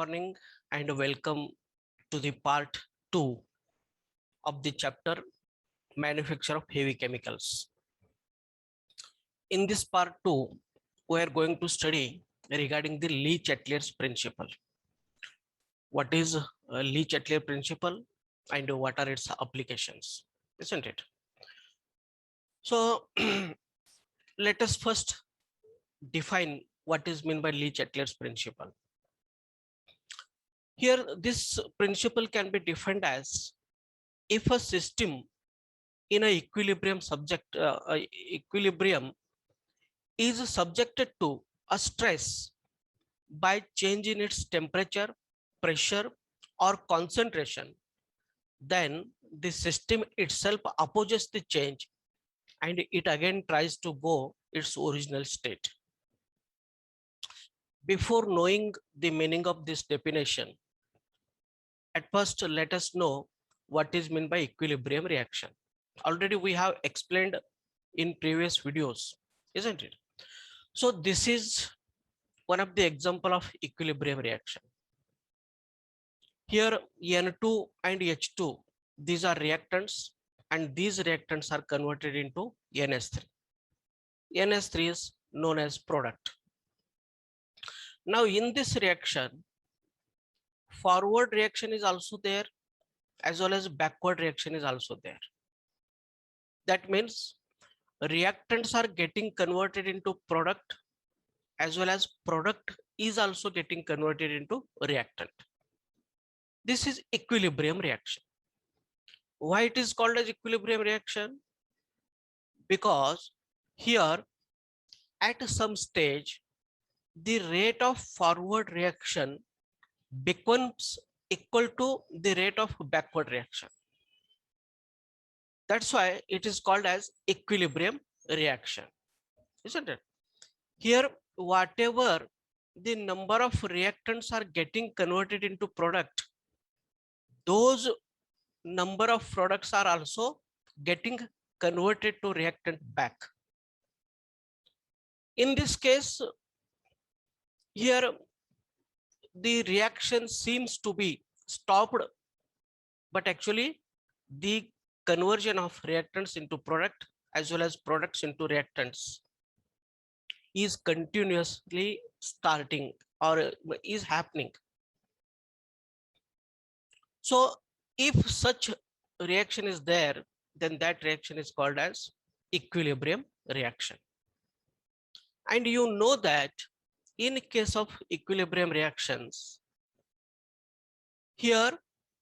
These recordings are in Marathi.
morning and welcome to the part 2 of the chapter Manufacture of Heavy Chemicals. In this part 2, we are going to study regarding the Le-Chatelier's principle. What is Le-Chatelier principle and what are its applications, isn't it? So let us first define what is meant by Le-Chatelier's principle. Here, this principle can be defined as if a system in an equilibrium is subjected to a stress by change in its temperature, pressure, or concentration, then the system itself opposes the change and it again tries to go its original state. Before knowing the meaning of this definition, at first let us know what is meant by equilibrium reaction. Already we have explained in previous videos, isn't it? So this is one of the example of equilibrium reaction. Here N2 and H2, these are reactants and these reactants are converted into NH3. NH3 is known as product. Now in this reaction, forward reaction is also there as well as backward reaction is also there. That means reactants are getting converted into product as well as product is also getting converted into reactant. This is equilibrium reaction. Why it is called as equilibrium reaction? Because here at some stage the rate of forward reaction becomes equal to the rate of backward reaction. That's why it is called as equilibrium reaction, isn't it? Here, whatever the number of reactants are getting converted into product, those number of products are also getting converted to reactant back. In this case, here the reaction seems to be stopped, but actually the conversion of reactants into product as well as products into reactants is continuously starting or is happening. So if such reaction is there, then that reaction is called as equilibrium reaction. And you know that in case of equilibrium reactions, here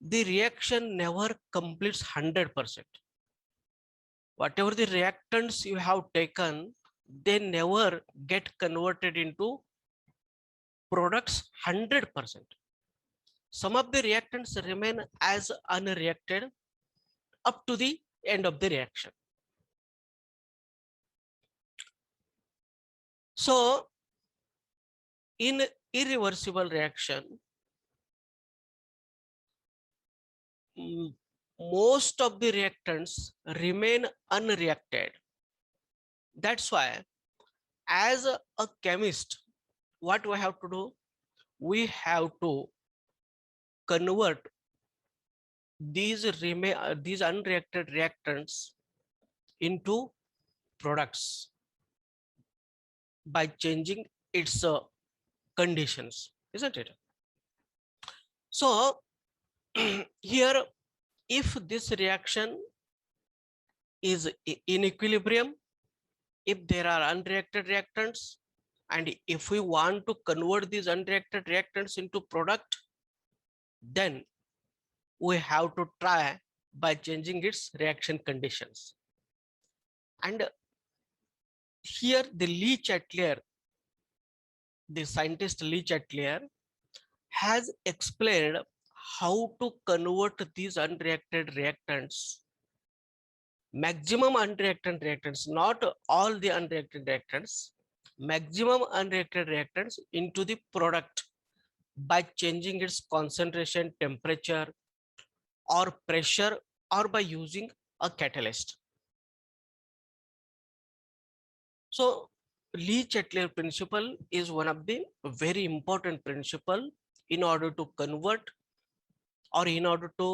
the reaction never completes 100%. Whatever the reactants you have taken, they never get converted into products 100%. Some of the reactants remain as unreacted up to the end of the reaction. So in irreversible reaction, most of the reactants remain unreacted. That's why as a chemist, what we have to do? We have to convert these unreacted reactants into products by changing its conditions, isn't it? So here, if this reaction is in equilibrium, if there are unreacted reactants, and if we want to convert these unreacted reactants into product, then we have to try by changing its reaction conditions. And here the Le-Chatelier, the scientist Le-Chatelier, has explained how to convert these unreacted reactants, maximum unreacted reactants, not all the unreacted reactants, maximum unreacted reactants into the product by changing its concentration, temperature, or pressure, or by using a catalyst. So Le-Chatelier principle is one of the very important principle in order to convert or in order to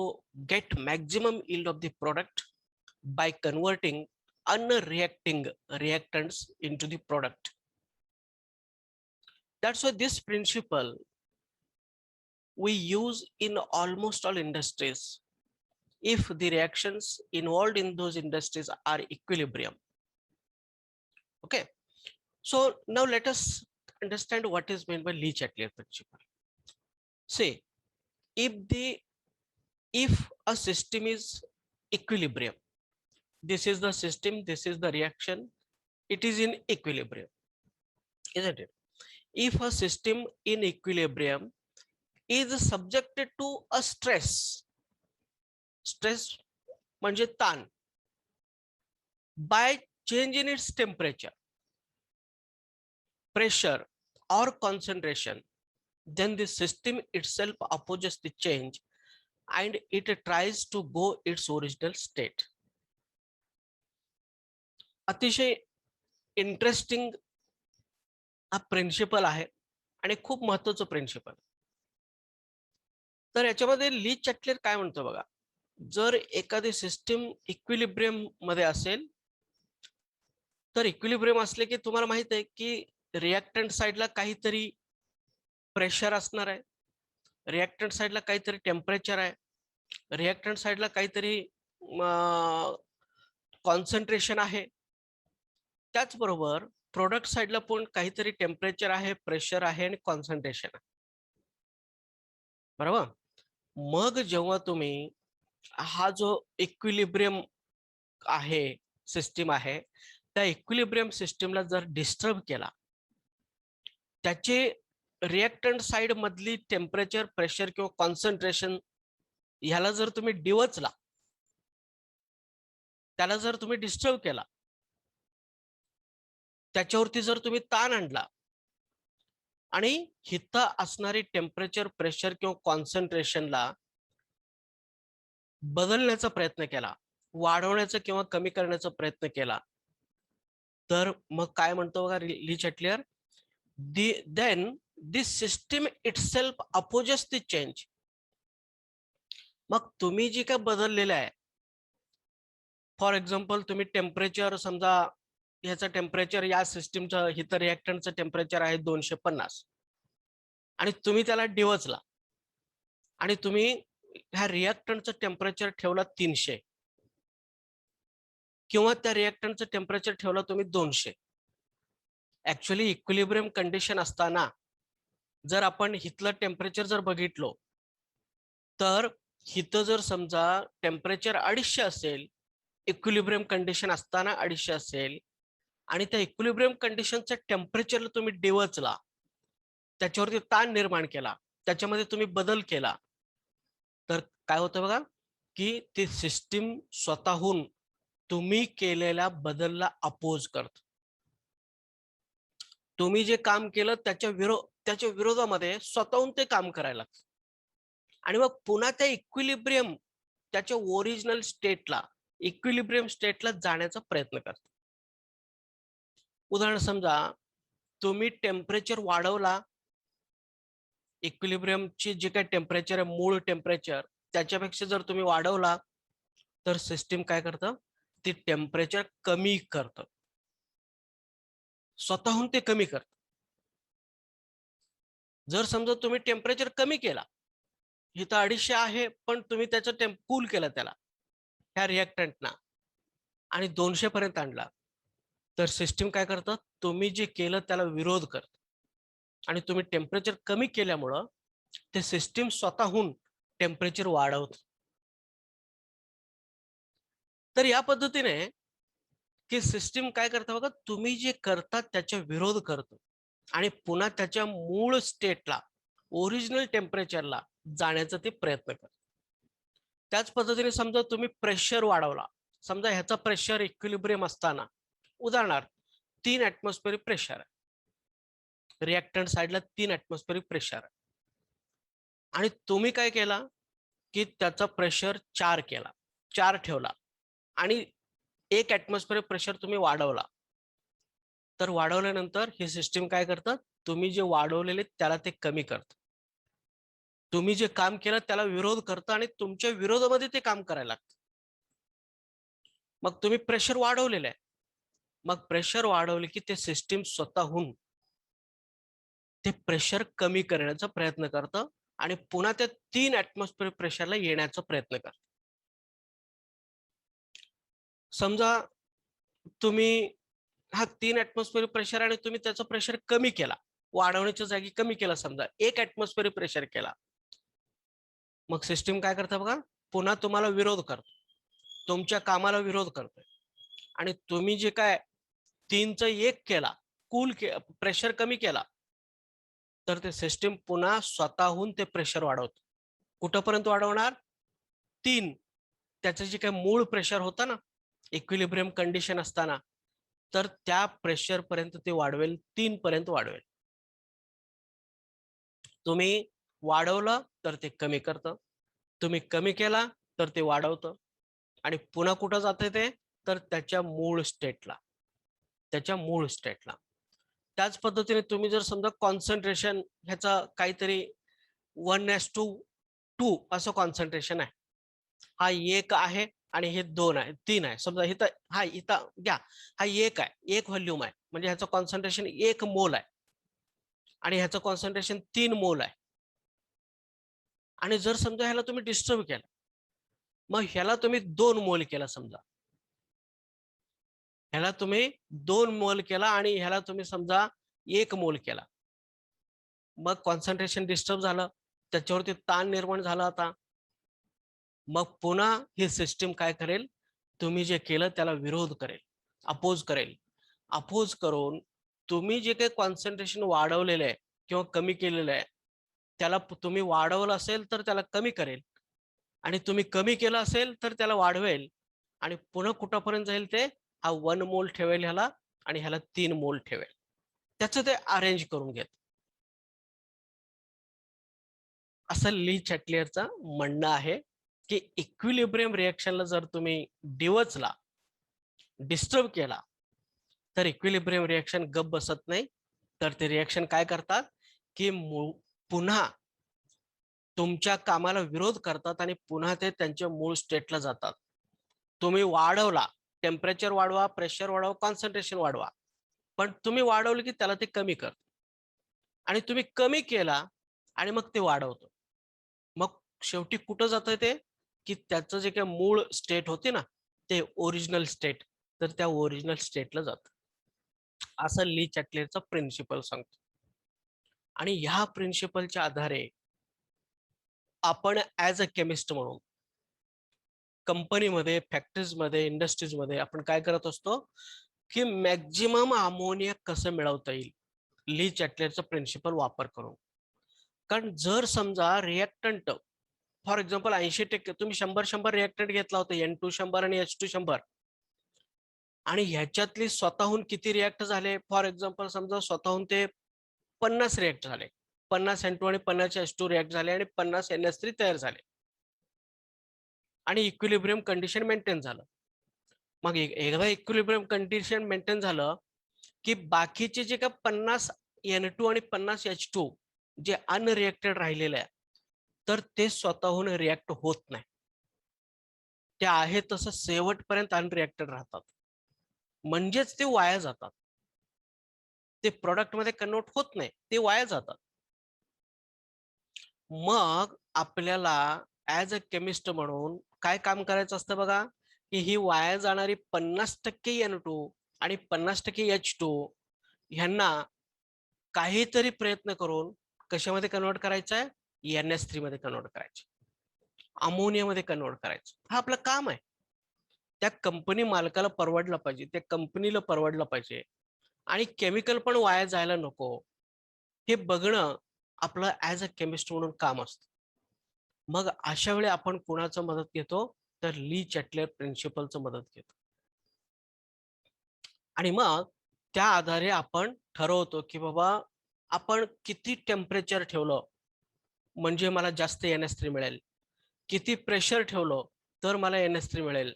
get maximum yield of the product by converting unreacting reactants into the product. That's why this principle we use in almost all industries if the reactions involved in those industries are equilibrium. Okay, so now let us understand what is meant by Le-Chatelier principle. Say if a system is equilibrium, this is the system, this is the reaction, it is in equilibrium, isn't it? If a system in equilibrium is subjected to a stress म्हणजे ताण, by change in its temperature, pressure or concentration, then the system itself opposes the change and it tries to go its original state. अतिशय इंटरेस्टिंग हा प्रिन्सिपल आहे आणि खूप महत्वाचं प्रिन्सिपल. तर याच्यामध्ये ली-चॅटलेर काय म्हणतो बघा, जर एखादी सिस्टीम इक्विलिब्रियम मध्ये असेल तर इक्विलिब्रियम असले की तुम्हाला माहित आहे की रिएक्टंट साइडला काहीतरी प्रेशर असणार आहे, रिएक्टंट साइडला काहीतरी टेम्परेचर आहे, रिएक्टंट साइडला काहीतरी कॉन्सन्ट्रेशन आहे, त्याचबरोबर प्रोडक्ट साइडला पण काहीतरी टेम्परेचर आहे, प्रेशर आहे आणि कॉन्सन्ट्रेशन आहे, बरोबर. मग जेव्हा तुम्ही हा जो इक्विलिब्रियम आहे सिस्टीम आहे त्या इक्विलिब्रियम सिस्टीमला जर डिस्टर्ब केला, त्याचे रिएक्टंट साइड मधली टेम्परेचर, प्रेशर किंवा कॉन्सन्ट्रेशन ह्याला जर तुम्ही डिवचला, त्याला जर तुम्ही डिस्टर्ब केला, त्याच्यावरती जर तुम्ही ताण आणला आणि हिथं असणारी टेम्परेचर, प्रेशर किंवा कॉन्सन्ट्रेशनला बदलण्याचा प्रयत्न केला, वाढवण्याचा किंवा कमी करण्याचा प्रयत्न केला, तर मग काय म्हणतो बघा ली-चॅटलेर, then this system itself opposes the change. मग तुम्ही जी काय बदललेलं आहे, फॉर एक्झाम्पल तुम्ही टेम्परेचर समजा ह्याचं टेम्परेचर या सिस्टीमचं हिथं रिएक्टंटचं टेम्परेचर आहे 250 आणि तुम्ही त्याला डिवचला आणि तुम्ही ह्या रिएक्टंटचं टेम्परेचर ठेवला 300 किंवा त्या रिएक्टंटचं टेम्परेचर ठेवला तुम्ही 200. ऍक्च्युअली इक्विलिब्रियम कंडिशन असताना जर आपण हिथलं टेम्परेचर जर बघितलो तर हिथं जर समजा टेम्परेचर 250 असेल, इक्विलिब्रियम कंडिशन असताना 250 असेल आणि त्या इक्विलिब्रियम कंडिशनचं टेम्परेचरला तुम्ही डिवचला, त्याच्यावरती ताण निर्माण केला, त्याच्यामध्ये तुम्ही बदल केला, तर काय होतं बघा की ती सिस्टीम स्वतःहून तुम्ही केलेल्या बदलला अपोज करत. तुम्ही जे काम केलं त्याच्या विरोधामध्ये स्वतःहून ते काम करायला लागतं आणि मग पुन्हा त्या इक्विलिब्रियम त्याच्या ओरिजिनल स्टेटला, इक्विलिब्रियम स्टेटला जाण्याचा प्रयत्न करतो. उदाहरण समजा तुम्ही टेम्परेचर वाढवला, इक्विलिब्रियमची जे काही टेम्परेचर आहे मूळ टेम्परेचर त्याच्यापेक्षा जर तुम्ही वाढवला तर सिस्टीम काय करतं, ती टेम्परेचर कमी करतं, स्वतःहून ते कमी करतं. जर समजा तुम्ही टेम्परेचर कमी केला, इथं 250 आहे पण तुम्ही त्याचं कूल केलं त्याला ह्या रिएक्टंटना आणि 200 पर्यंत आणला, तर सिस्टीम काय करतं, तुम्ही जे केलं त्याला विरोध करतं आणि तुम्ही टेम्परेचर कमी केल्यामुळं ते सिस्टीम स्वतःहून टेम्परेचर वाढवतं. तर या पद्धतीने की सिस्टीम काय करतं बघा, तुम्ही जे करता त्याच्या विरोध करतो आणि पुन्हा त्याच्या मूळ स्टेटला, ओरिजिनल टेम्परेचरला जाण्याचा ते प्रयत्न करतो. त्याच पद्धतीने समजा तुम्ही प्रेशर वाढवला, समजा ह्याचा प्रेशर इक्विलिब्रियम असताना उदाहरणार्थ 3 ऍटमॉस्फेरिक प्रेशर आहे, रिएक्टंट साइडला 3 ऍटमॉस्फेरिक प्रेशर आहे आणि तुम्ही काय केला की त्याचा प्रेशर 4 केला, 4 ठेवला आणि 1 ऍटमॉस्फेरिक प्रेशर तुम्ही वाढवला, तर वाढवल्यानंतर हे सिस्टीम काय करतं, तुम्ही जे वाढवलेले त्याला ते कमी करतं तुम्ही जे काम केलं त्याला विरोध करतं आणि तुमच्या विरोधामध्ये ते काम करायला लागतं. मग तुम्ही प्रेशर वाढवलेलं आहे. मग प्रेशर वाढवले की ते सिस्टीम स्वतःहून ते प्रेशर कमी करण्याचा प्रयत्न करतं आणि पुन्हा त्या 3 ऍटमॉस्फिअर प्रेशरला येण्याचा प्रयत्न करतं. समजा तुम्ही हा 3 ऍटमॉस्फिअर प्रेशर आणि तुम्ही त्याचा प्रेशर कमी केला, वाढवण्याच्या जागी कमी केला, समजा 1 ऍटमॉस्फिअर प्रेशर केला, मग सिस्टीम काय करतं बघा, पुन्हा तुम्हाला विरोध करतो, तुमच्या कामाला विरोध करतोय आणि तुम्ही जे काय 3चा 1 केला, प्रेशर कमी केला, तर ते सिस्टीम पुन्हा स्वतःहून ते प्रेशर वाढवतं. कुठपर्यंत वाढवणार? 3. त्याचं जे काही मूळ प्रेशर होतं ना, इक्विलिब्रियम कंडिशन असताना, तर त्या प्रेशर पर्यंत ते वाढवेल, 3 पर्यंत वाढवेल. तुम्ही वाढवलं तर ते कमी करतं, तुम्ही कमी केला तर ते वाढवतं आणि पुन्हा कुठं जातं ते, तर त्याच्या मूळ स्टेटला, त्याच पद्धतीने तुम्ही जर समजा कॉन्सन्ट्रेशन ह्याचा काहीतरी 1:2 असं कॉन्सन्ट्रेशन आहे, हा 1 आहे आणि हे 2 आहे, 3 आहे, समजा इथं हा इथं घ्या, हा 1 आहे, 1 व्हॉल्यूम आहे, म्हणजे ह्याचं कॉन्सन्ट्रेशन 1 मोल आहे आणि ह्याचं कॉन्सन्ट्रेशन 3 मोल आहे. आणि जर समजा ह्याला तुम्ही डिस्टर्ब केलं, मग ह्याला तुम्ही 2 मोल केला, समजा ह्याला तुम्ही 2 मोल केला आणि ह्याला तुम्ही समजा 1 मोल केला, मग कॉन्सन्ट्रेशन डिस्टर्ब झालं, त्याच्यावरती ताण निर्माण झाला. आता मग पुन्हा ही सिस्टीम काय करेल, तुम्ही जे केलं त्याला विरोध करेल, अपोज करून तुम्ही जे काही कॉन्सन्ट्रेशन वाढवलेलं आहे किंवा कमी केलेलं आहे, त्याला तुम्ही वाढवलं असेल तर त्याला कमी करेल आणि तुम्ही कमी केलं असेल तर त्याला वाढवेल आणि पुन्हा कुठपर्यंत जाईल ते, हा 1 मोल ठेवेल ह्याला आणि ह्याला 3 मोल ठेवेल. त्याचं ते अरेंज करून घेत. असं ली चॅटलियरचं म्हणणं आहे की इक्विलिब्रियम रिएक्शनला जर तुम्ही डिवचला, डिस्टर्ब केला, तर इक्विलिब्रियम रिएक्शन गप बसत नाही, तर ते रिएक्शन काय करतात की पुन्हा तुमच्या कामाला विरोध करतात आणि पुन्हा ते त्यांच्या मूळ स्टेटला जातात. तुम्ही वाढवला, टेम्परेचर वाढवा, प्रेशर वाढवा, कॉन्सन्ट्रेशन वाढवा, पण तुम्ही वाढवलं की त्याला ते कमी करत आणि तुम्ही कमी केला आणि मग ते वाढवतो. मग शेवटी कुठं जातं ते, की त्याचं जे काही मूळ स्टेट होते ना, ते ओरिजिनल स्टेट, तर त्या ओरिजिनल स्टेटला जातं. असं ली चॅटलेरचा प्रिन्सिपल सांगतो. आणि ह्या प्रिन्सिपलच्या आधारे आपण ऍज अ केमिस्ट म्हणून कंपनीमध्ये, फॅक्टरीजमध्ये, इंडस्ट्रीजमध्ये आपण काय करत असतो, की मॅक्झिमम अमोनिया कसं मिळवता येईल, ली चॅटलेरचा प्रिन्सिपल वापर करून. कारण जर समजा रिएक्टंट फॉर एक्झाम्पल 80% तुम्ही 100 रिएक्टंट घेतला होता, N2 100 आणि H2 100, आणि ह्याच्यातली स्वतःहून किती रिएक्ट झाले, फॉर एक्झाम्पल समजा स्वतःहून ते 50 रिएक्ट झाले, 50 N2 आणि 50 H2 रिएक्ट झाले आणि 50 NH3 तयार झाले आणि इक्विलिब्रियम कंडिशन मेंटेन झालं. मग एकदा इक्विलिब्रियम कंडिशन मेंटेन झालं की बाकीचे जे का 50 N2 आणि 50 H2 जे अनरिएक्टेड राहिलेले आहे, तर ते स्वतःहून रिएक्ट होत नाही, ते आहे तसं शेवटपर्यंत अनरिएक्टेड राहतात, म्हणजेच ते वाया जातात, ते प्रोडक्ट मध्ये कन्वर्ट होत नाही, ते वाया जातात. मग आपल्याला ऍज अ केमिस्ट म्हणून काय काम करायचं असतं बघा, की ही वाया जाणारी 50% N2 आणि 50% H2 ह्यांना काहीतरी प्रयत्न करून कशामध्ये कन्वर्ट करायचं आहे, NH3 मध्ये कन्वर्ट करायचं, अमोनियामध्ये कन्वर्ट करायचं. हा आपलं काम आहे. त्या कंपनी मालकाला परवडलं पाहिजे, त्या कंपनीला परवडलं पाहिजे आणि केमिकल पण वाया जायला नको, हे बघणं आपलं ऍज अ केमिस्ट म्हणून काम असतं. मग अशा वेळी आपण कोणाचं मदत घेतो, तर ली चॅटलेर प्रिन्सिपलचं मदत घेतो आणि मग त्या आधारे आपण ठरवतो की बाबा आपण किती टेम्परेचर ठेवलं म्हणजे मला जास्त NH3 मिळेल, किती प्रेशर ठेवलं तर मला NH3 मिळेल,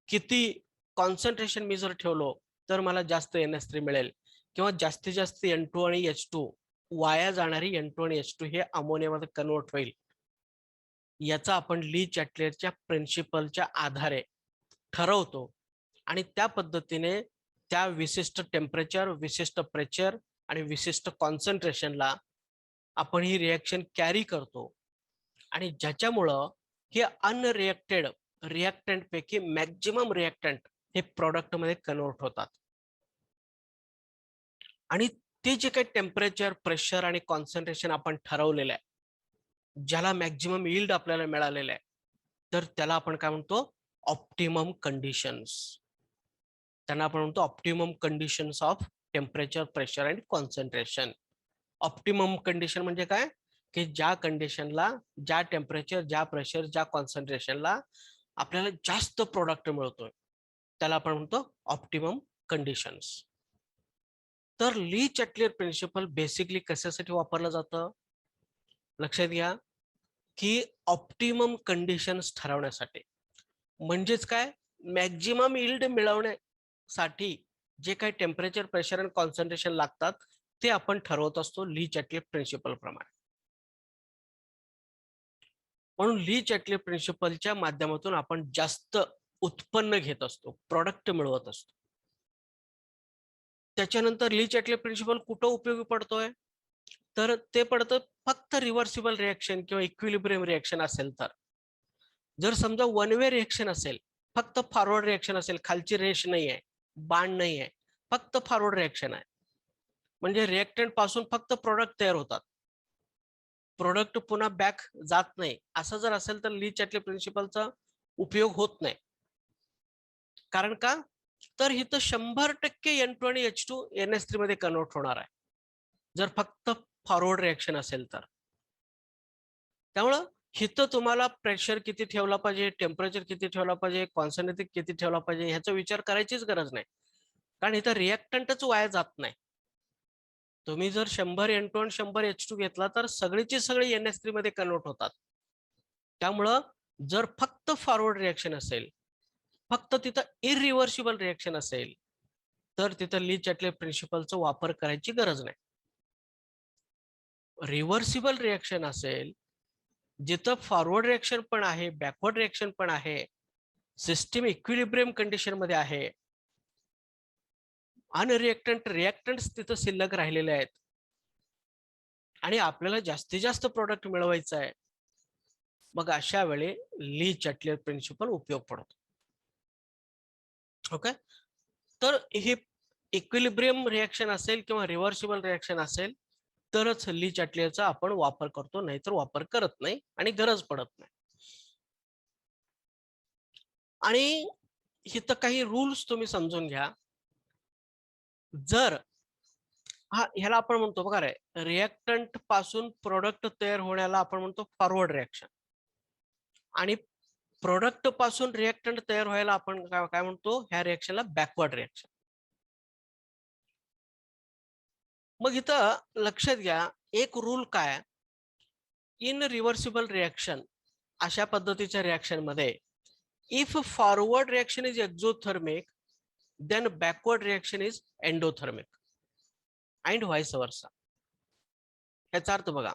किती कॉन्सन्ट्रेशन मी जर ठेवलो तर मला जास्त NH3 मिळेल, किंवा जास्तीत जास्त N2 आणि H2 वाया जाणारी N2 आणि H2 हे अमोनियामध्ये कन्वर्ट होईल, याचा आपण ली चॅटलेटच्या प्रिन्सिपलच्या आधारे ठरवतो आणि त्या पद्धतीने त्या विशिष्ट टेम्परेचर, विशिष्ट प्रेशर आणि विशिष्ट कॉन्सन्ट्रेशनला आपण ही रिॲक्शन कॅरी करतो आणि ज्याच्यामुळं हे अनरिएक्टेड रिॲक्टंट पैकी मॅक्झिमम रिॲक्टंट हे प्रॉडक्ट मध्ये कन्वर्ट होतात आणि ते जे काही टेम्परेचर, प्रेशर आणि कॉन्सन्ट्रेशन आपण ठरवलेलं आहे, ज्याला मॅक्झिमम यील्ड आपल्याला मिळालेलं आहे, तर त्याला आपण काय म्हणतो, ऑप्टिमम कंडिशन्स. त्यांना आपण म्हणतो optimum conditions of temperature, pressure आणि कॉन्सन्ट्रेशन. ऑप्टिमम कंडिशन म्हणजे काय, की ज्या कंडिशनला, ज्या टेम्परेचर, ज्या प्रेशर, ज्या कॉन्सन्ट्रेशनला आपल्याला जास्त प्रोडक्ट मिळतोय, त्याला आपण म्हणतो ऑप्टिमम कंडिशन्स. तर ली चॅटलेट प्रिन्सिपल बेसिकली कशासाठी वापरलं जातं, लक्षात घ्या, की ऑप्टिमम कंडिशन्स ठरवण्यासाठी. म्हणजेच काय, मॅक्झिमम यील्ड मिळवण्यासाठी जे काही टेम्परेचर, प्रेशर आणि कॉन्सन्ट्रेशन लागतात ते आपण ठरवत असतो ली चॅटलेट प्रिन्सिपल प्रमाणे. म्हणून ली चॅटलेट प्रिन्सिपलच्या माध्यमातून आपण जास्त उत्पन्न घेत असतो, प्रोडक्ट मिळवत असतो. त्याच्यानंतर ली चॅटलेट प्रिन्सिपल कुठं उपयोगी पडतोय, तर ते पडतं फक्त रिव्हर्सिबल रिएक्शन किंवा इक्विलिब्रियम रिएक्शन असेल तर. जर समजा वन वे रिएक्शन असेल, फक्त फॉरवर्ड रिएक्शन असेल, खालची रेष नाही आहे, बाण नाही आहे, फक्त फॉरवर्ड रिएक्शन आहे, म्हणजे रिएक्टंट पासून फक्त प्रोडक्ट तयार होतात, प्रोडक्ट पुन्हा बॅक जात नाही, असं जर असेल तर ली चॅटलेट प्रिन्सिपलचा उपयोग होत नाही. कारण का, तर इथं 100% N2 आणि H2 NH3 मध्ये कन्वर्ट होणार आहे जर फक्त फॉरवर्ड रिएक्शन असेल तर. त्यामुळं इथं तुम्हाला प्रेशर किती ठेवला पाहिजे, टेम्परेचर किती ठेवला पाहिजे, कॉन्सन्ट्रेशन किती ठेवला पाहिजे ह्याचा विचार करायचीच गरज नाही, कारण इथं रिएक्टंटच वाया जात नाही. तुम्ही जर 100 N2 आणि 100 H2 घेतला तर सगळीची सगळी NH3 मध्ये कन्वर्ट होतात. त्यामुळं जर फक्त फॉरवर्ड रिएक्शन असेल, फक्त तिथं इरिव्हर्सिबल रिएक्शन असेल, तर तिथं ली चॅटलेट प्रिन्सिपलचा वापर करायची गरज नाही. रिव्हर्सिबल रिएक्शन असेल, जिथं फॉरवर्ड रिएक्शन पण आहे, बॅकवर्ड रिएक्शन पण आहे, सिस्टीम इक्विलिब्रियम कंडिशन मध्ये आहे, रिएक्टंट्स तिथं शिल्लक राहिलेले आहेत आणि आपल्याला जास्तीत जास्त प्रोडक्ट मिळवायचं आहे, मग अशा वेळी ली चॅटलेट प्रिन्सिपल उपयोग पडतो. ओके, तर हे इक्विलिब्रियम रिएक्शन असेल किंवा रिव्हर्सिबल रिएक्शन असेल तरच ली चॅटलेटचा आपण वापर करतो, नाहीतर वापर करत नाही आणि गरज पडत नाही. आणि इथं काही रूल्स तुम्ही समजून घ्या. जर ह्याला आपण म्हणतो बघा रे, रिएक्टंट पासून प्रोडक्ट तयार होण्याला आपण म्हणतो फॉरवर्ड रिएक्शन आणि प्रोडक्ट पासून रिएक्टंट तयार व्हायला आपण काय म्हणतो, ह्या रिएक्शनला बॅकवर्ड रिएक्शन. मग इथं लक्षात घ्या, एक रूल काय, इन रिव्हर्सिबल रिएक्शन अशा पद्धतीच्या रिएक्शन मध्ये if forward reaction is exothermic then backward reaction is endothermic and vice versa. याचा अर्थ बघा,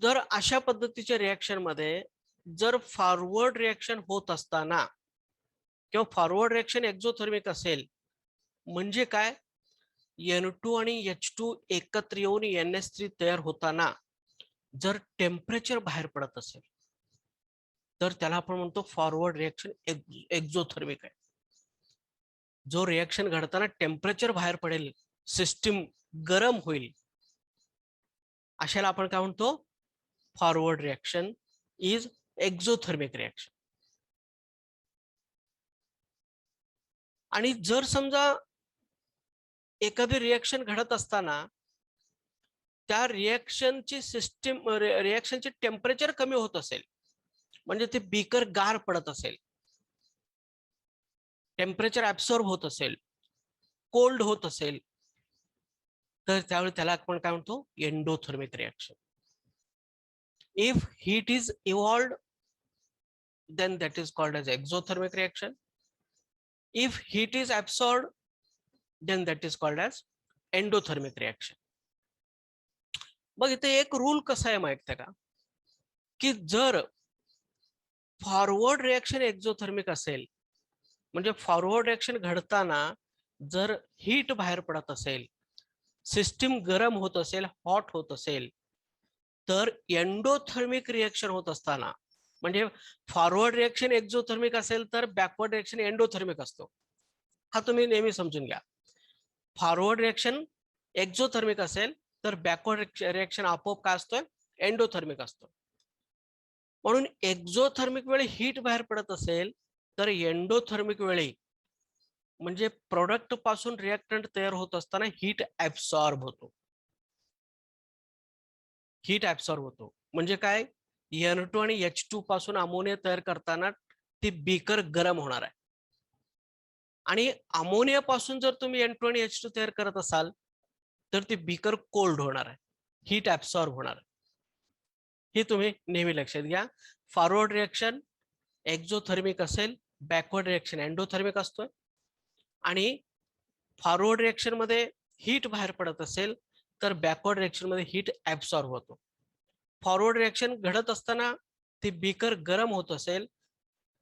जर अशा पद्धतीच्या रिएक्शन मध्ये जर फॉरवर्ड रिएक्शन होत असताना किंवा फॉरवर्ड रिएक्शन एक्झोथर्मिक असेल, म्हणजे काय, N2 आणि H2 एकत्र येऊन NH3 तयार होताना जर टेम्परेचर बाहेर पडत असेल तर त्याला आपण म्हणतो फॉरवर्ड रिएक्शन एक्झोथर्मिक आहे. जो रिएक्शन घडताना टेम्परेचर बाहेर पडेल, सिस्टीम गरम होईल, अशाला आपण काय म्हणतो, forward reaction is exothermic reaction. आणि जर समजा एखादी रिएक्शन घडत असताना त्या रिएक्शनची सिस्टीम, रिएक्शनचे टेम्परेचर कमी होत असेल, म्हणजे ते बीकर गार पडत असेल, टेम्परेचर ऍब्सॉर्ब होत असेल, कोल्ड होत असेल, तर त्यावेळी त्याला आपण काय म्हणतो, endothermic reaction. If heat is evolved then that is called as exothermic reaction. If heat is absorbed then that is called as endothermic reaction. मग इथे एक रूल कसा आहे माहिती आहे का, की जर फॉरवर्ड रिएक्शन एक्झोथर्मिक असेल, म्हणजे फॉरवर्ड रिएक्शन घडताना जर हीट बाहेर पडत असेल, सिस्टीम गरम होत असेल, हॉट होत असेल, तर एंडोथर्मिक रिएक्शन होत असताना, म्हणजे फॉरवर्ड रिएक्शन एक्झोथर्मिक असेल तर बॅकवर्ड रिएक्शन एंडोथर्मिक असतो. हा तुम्ही नेहमी समजून घ्या. फॉरवर्ड रिएक्शन एक्झोथर्मिक असेल तर बॅकवर्ड रिएक्शन आपोआप काय असतोय, एंडोथर्मिक असतो. म्हणून एक्झोथर्मिक वेळी हीट बाहेर पडत असेल तर एंडोथर्मिक वेळी म्हणजे प्रोडक्ट पासून रिएक्टंट तयार होत असताना हीट ऍब्सॉर्ब होतो. हीट ऍब्सॉर्ब होतो म्हणजे काय, N2 आणि H2 पासून अमोनिया तयार करताना ती बीकर गरम होणार आहे. आणि अमोनिया पासून जर तुम्ही N2 आणि H2 तयार करत असाल तर ती बीकर कोल्ड होणार आहे, हीट ऍब्सॉर्ब होणार आहे. हे तुम्ही नेहमी लक्षात घ्या. फॉरवर्ड रिएक्शन एक्झोथर्मिक असेल, बॅकवर्ड रिएक्शन एंडोथर्मिक असतोय. आणि फॉरवर्ड रिएक्शन मध्ये हीट बाहेर पडत असेल तर बॅकवर्ड रिएक्शन मध्ये हीट ऍब्सॉर्ब होतो. फॉरवर्ड रिएक्शन घडत असताना ती बीकर गरम होत असेल,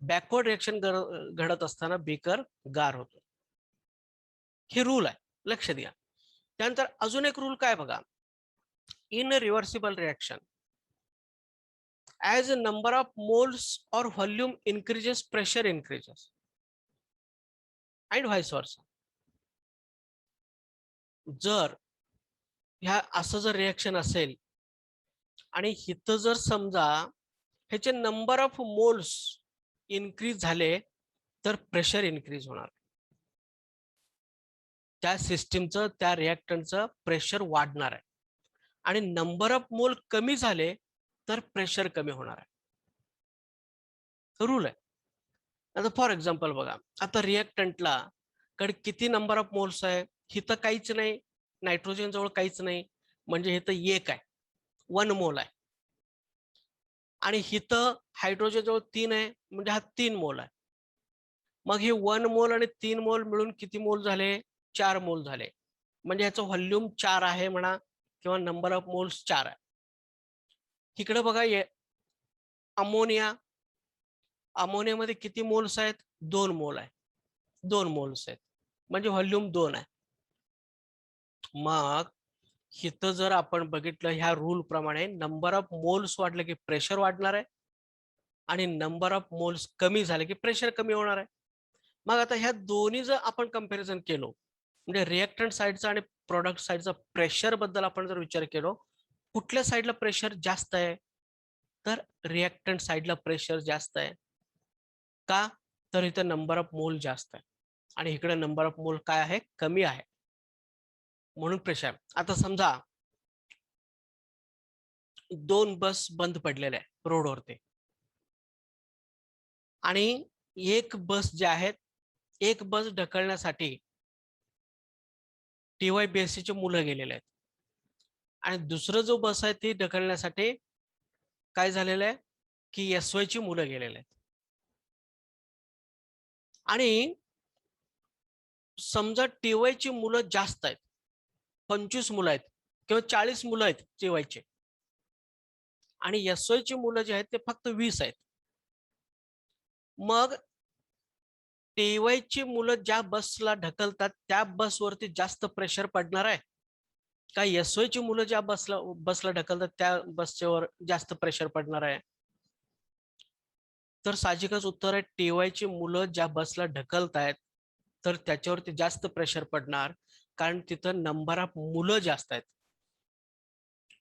बॅकवर्ड रिएक्शन घडत असताना बीकर गार होतो. हे रूल आहे, लक्ष द्या. त्यानंतर अजून एक रूल काय बघा, in reversible reaction as a number of moles or volume increases, pressure increases and vice versa. जर ह्या असं जर रिएक्शन असेल आणि इथं जर समजा ह्याचे नंबर ऑफ मोल्स इन्क्रीज झाले तर प्रेशर इन्क्रीज होणार, त्या सिस्टीमचं त्या रिएक्टंटचं प्रेशर वाढणार आहे. आणि नंबर ऑफ मोल कमी झाले तर प्रेशर कमी होणार आहे. रूल आहे. आता फॉर एक्झाम्पल बघा, आता रिएक्टंटला कडे किती नंबर ऑफ मोल्स आहे, इथं काहीच नाही, नायट्रोजन जवळ काहीच नाही, म्हणजे इथं एक आहे, 1 मोल आहे. आणि इथं हायड्रोजन जवळ 3 आहे, म्हणजे हा 3 मोल आहे. मग हे 1 मोल आणि 3 मोल मिळून किती मोल झाले, 4 मोल झाले. म्हणजे याचं व्हॉल्यूम 4 आहे म्हणा, किंवा नंबर ऑफ मोल्स 4 आहे. इकडे बघा अमोनिया, अमोनियामध्ये किती मोल्स आहेत, 2 मोल आहे, 2 मोल्स आहेत, म्हणजे व्हॉल्यूम 2 आहे. मग इथं जर आपण बघितलं ह्या रूल प्रमाणे नंबर ऑफ मोल्स वाढले की प्रेशर वाढणार आहे, आणि नंबर ऑफ मोल्स कमी झाले की प्रेशर कमी होणार आहे. मग आता ह्या दोन्ही जर आपण कंपॅरिझन केलो, म्हणजे रिएक्टंट साईडचा आणि प्रोडक्ट साईडचा प्रेशर बद्दल आपण जर विचार केलो, कुठल्या साईडला प्रेशर जास्त आहे, तर रिएक्टंट साईडला प्रेशर जास्त आहे. का, तर इथं नंबर ऑफ मोल जास्त आहे आणि इकडे नंबर ऑफ मोल काय आहे, कमी आहे, म्हणून प्रेशर. आता समजा 2 बस बंद पडलेल्या आहे रोडवरती, आणि एक बस जे आहेत, एक बस ढकलण्यासाठी TYBSC चे मुलं गेलेले आहेत, आणि दुसरं जो बस आहे ती ढकलण्यासाठी काय झालेलं आहे की SY ची मुलं गेलेले आहेत. आणि समजा TY ची मुलं जास्त आहेत, 25 मुलं आहेत किंवा 40 मुलं आहेत TY चे, आणि SY ची मुलं जे आहेत ते फक्त 20 आहेत. मग TY ची मुलं ज्या बसला ढकलतात त्या बसवरती जास्त प्रेशर पडणार आहे का SY ची मुलं ज्या बसला ढकलतात त्या बसच्यावर जास्त प्रेशर पडणार आहे? तर साहजिकच उत्तर आहे TY ची मुलं ज्या बसला ढकलतायत तर त्याच्यावरती जास्त प्रेशर पडणार, कारण तिथं नंबर ऑफ मुलं जास्त आहेत,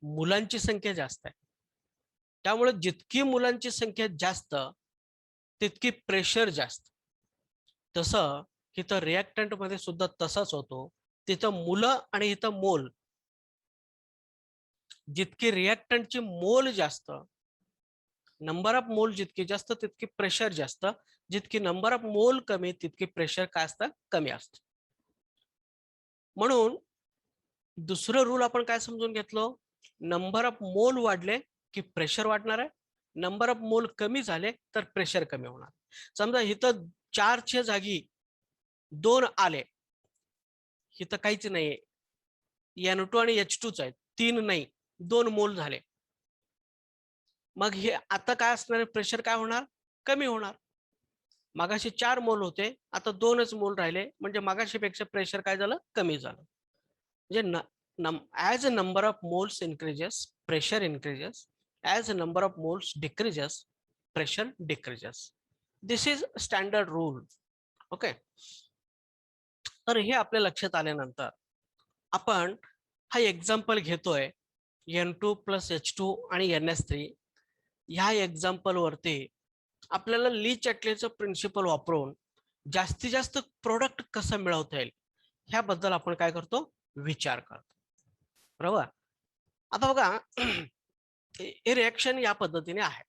मुलांची संख्या जास्त आहे. त्यामुळे जितकी मुलांची संख्या जास्त तितकी प्रेशर जास्त. तसं इथं रिएक्टंट मध्ये सुद्धा तसाच होतो. तिथं मुलं आणि इथं मोल, जितकी रिएक्टंटची मोल जास्त, नंबर ऑफ मोल जितकी जास्त तितकी प्रेशर जास्त, जितकी नंबर ऑफ मोल कमी तितकी प्रेशर काय असतं, कमी असतं. म्हणून दुसरं रूल आपण काय समजून घेतलो, नंबर ऑफ मोल वाढले की प्रेशर वाढणार आहे, नंबर ऑफ मोल कमी झाले तर प्रेशर कमी होणार. समजा इथं 4च्या जागी 2 आले, इथं काहीच नाहीये, N2 आणि H2 च आहेत, 3 नाही, 2 मोल झाले. मग हे आता काय असणार, प्रेशर काय होणार, कमी होणार. मागाशी 4 मोल होते, आता 2च मोल राहिले, म्हणजे मागाशी पेक्षा प्रेशर काय झालं, कमी झालं. म्हणजे as a number of moles increases, pressure increases. As a number of moles decreases, pressure decreases. This is standard rule. Okay. तर हे आपल्या लक्षात आल्यानंतर आपण हा एक्झाम्पल घेतोय N2 + H2 आणि NS3. ह्या एक्झाम्पल वरती आपल्याला ली चॅटलेचं प्रिन्सिपल वापरून जास्तीत जास्त प्रोडक्ट कसं मिळवता येईल ह्याबद्दल आपण काय करतो, विचार करतो. बरोबर. आता बघा, हे रिएक्शन या पद्धतीने आहे.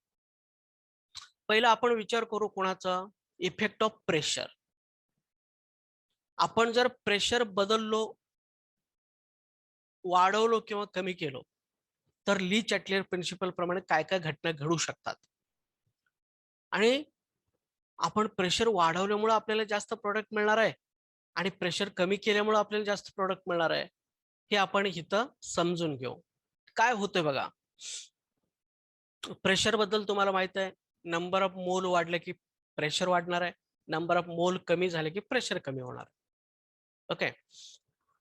पहिला आपण विचार करू कोणाचा, इफेक्ट ऑफ प्रेशर. आपण जर प्रेशर बदललो, वाढवलो किंवा कमी केलो तर ली चॅटलेर प्रिन्सिपल प्रमाणे काय काय घटना घडू शकतात. आणि आपण प्रेशर वाढवल्यामुळे आपल्याला जास्त प्रोडक्ट मिळणार आहे आणि प्रेशर कमी केल्यामुळे आपल्याला जास्त प्रोडक्ट मिळणार आहे, हे आपण इथं समजून घेऊ. काय होतंय बघा, प्रेशर बद्दल तुम्हाला माहित आहे, नंबर ऑफ मोल वाढले की प्रेशर वाढणार आहे, नंबर ऑफ मोल कमी झाले की प्रेशर कमी होणार. ओके.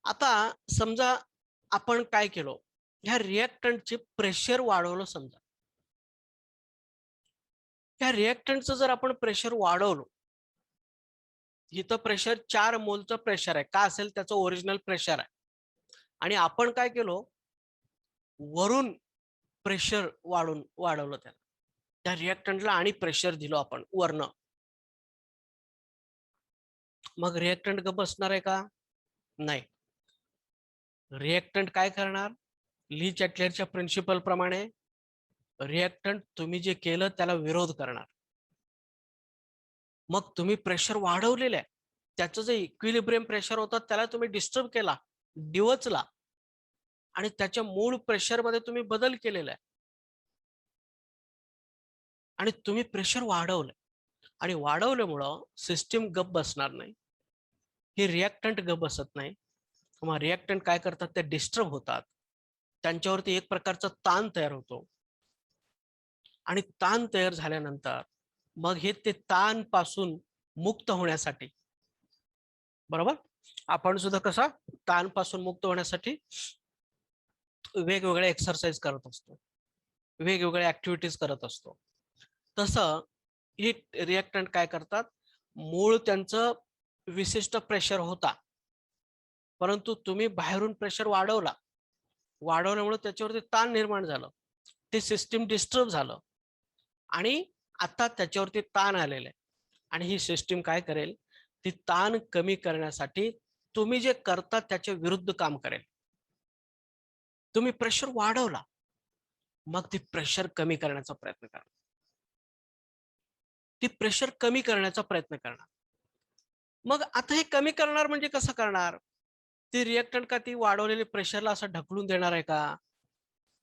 आता समजा आपण काय केलो, ह्या रिएक्टंटचे प्रेशर वाढवलं. समजा ह्या रिएक्टंटचं जर आपण प्रेशर वाढवलं, इथं प्रेशर 4 मोलचं प्रेशर आहे, का असेल, त्याचं ओरिजिनल प्रेशर आहे. आणि आपण काय केलो, वरून प्रेशर वाढवलं त्याला, त्या रिएक्टंटला आणि प्रेशर दिलो आपण वरनं. मग रिएक्टंट गप्प बसणार आहे का, नाही. रिएक्टंट काय करणार, ली चॅटलेरच्या प्रिन्सिपल प्रमाणे रिएक्टंट तुम्ही जे केलं त्याला विरोध करणार. मग तुम्ही प्रेशर वाढवलेलं आहे, त्याचं जे इक्विलिब्रियम प्रेशर होतं त्याला तुम्ही डिस्टर्ब केला, डिवचला, आणि त्याच्या मूळ प्रेशर मध्ये तुम्ही बदल केलेला आहे आणि तुम्ही प्रेशर वाढवलंय. आणि वाढवल्यामुळं सिस्टीम गप बसणार नाही, हे रिएक्टंट गप बसत नाही. मग रिएक्टंट काय करतात, ते डिस्टर्ब होतात, त्यांच्यावरती एक प्रकारचा ताण तयार होतो. आणि ताण तयार झाल्यानंतर मग हे ते ताण पासून मुक्त होण्यासाठी, बरोबर, आपण सुद्धा कसा ताण पासून मुक्त होण्यासाठी वेगवेगळे एक्सरसाइज करत असतो, वेगवेगळ्या ऍक्टिव्हिटीज करत असतो. तसं हे रिएक्टंट काय करतात, मूळ त्यांचं विशिष्ट प्रेशर होता, परंतु तुम्ही बाहेरून प्रेशर वाढवल्यामुळे त्याच्यावरती ताण निर्माण झालं, ते सिस्टीम डिस्टर्ब झालं, आणि आता त्याच्यावरती ताण आलेलं आहे. आणि ही सिस्टीम काय करेल, ती ताण कमी करण्यासाठी तुम्ही जे करता त्याच्या विरुद्ध काम करेल. तुम्ही प्रेशर वाढवला, मग ती प्रेशर कमी करण्याचा प्रयत्न करा, ती प्रेशर कमी करण्याचा प्रयत्न करणार. मग आता हे कमी करणार म्हणजे कसं करणार, ती रिएक्टंट का ती वाढवलेली प्रेशरला असं ढकलून देणार आहे का,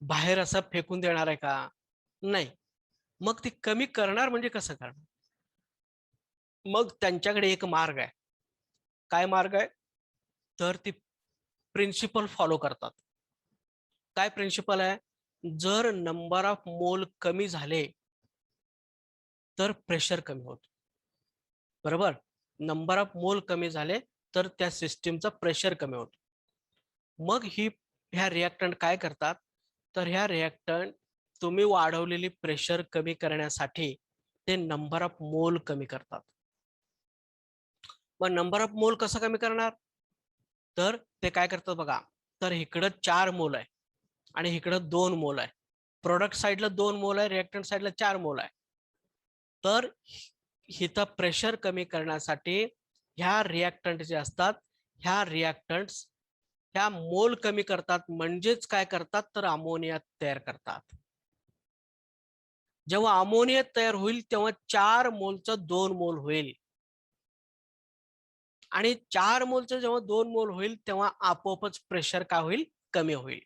बाहेर असं फेकून देणार आहे का, नाही. मग ती कमी करणार म्हणजे कसं करणार, मग त्यांच्याकडे एक मार्ग आहे. काय मार्ग आहे, तर ती प्रिन्सिपल फॉलो करतात. काय प्रिन्सिपल आहे, जर नंबर ऑफ मोल कमी झाले तर प्रेशर कमी होतो, बरोबर. नंबर ऑफ मोल कमी झाले तर त्या सिस्टीमचा प्रेशर कमी होतो. मग ह्या रिएक्टंट काय करतात, तर ह्या रिएक्टंट तुम्ही वाढवलेली प्रेशर कमी करण्यासाठी ते नंबर ऑफ मोल कमी करतात. मग नंबर ऑफ मोल कसं कमी करणार, तर ते काय करतात बघा, तर इकडं 4 मोल आहे आणि इकडं 2 मोल आहे. प्रोडक्ट साईडला 2 मोल आहे, रिएक्टंट साईडला 4 मोल आहे. तर इथं प्रेशर कमी करण्यासाठी ह्या रिएक्टंट जे असतात, ह्या रिएक्टंट्स ह्या मोल कमी करतात, म्हणजेच काय करतात, तर अमोनिया तयार करतात. जेव्हा अमोनिया तयार होईल तेव्हा 4 मोलचं 2 मोल होईल, आणि 4 मोलचं जेव्हा 2 मोल होईल तेव्हा आपोआपच प्रेशर काय होईल, कमी होईल.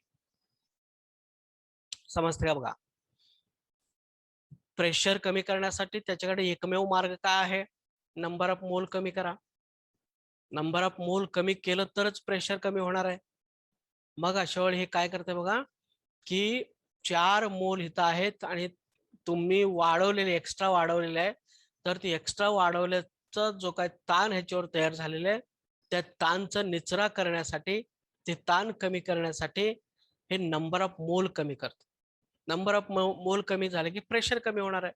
समजते का बघा, प्रेशर कमी करण्यासाठी त्याच्याकडे एकमेव मार्ग काय आहे, नंबर ऑफ मोल कमी करा. नंबर ऑफ मोल कमी केलं तरच प्रेशर कमी होणार आहे. मग अशा वेळी हे काय करते बघा, की 4 मोल इथं आहेत आणि तुम्ही वाढवलेले एक्स्ट्रा वाढवलेले आहे, तर ती एक्स्ट्रा वाढवल्याचा जो काय ताण ह्याच्यावर तयार झालेला आहे, त्या ताणचं निचरा करण्यासाठी, ते ताण कमी करण्यासाठी हे नंबर ऑफ मोल कमी करतं. नंबर ऑफ मोल कमी झाले की प्रेशर कमी होणार आहे.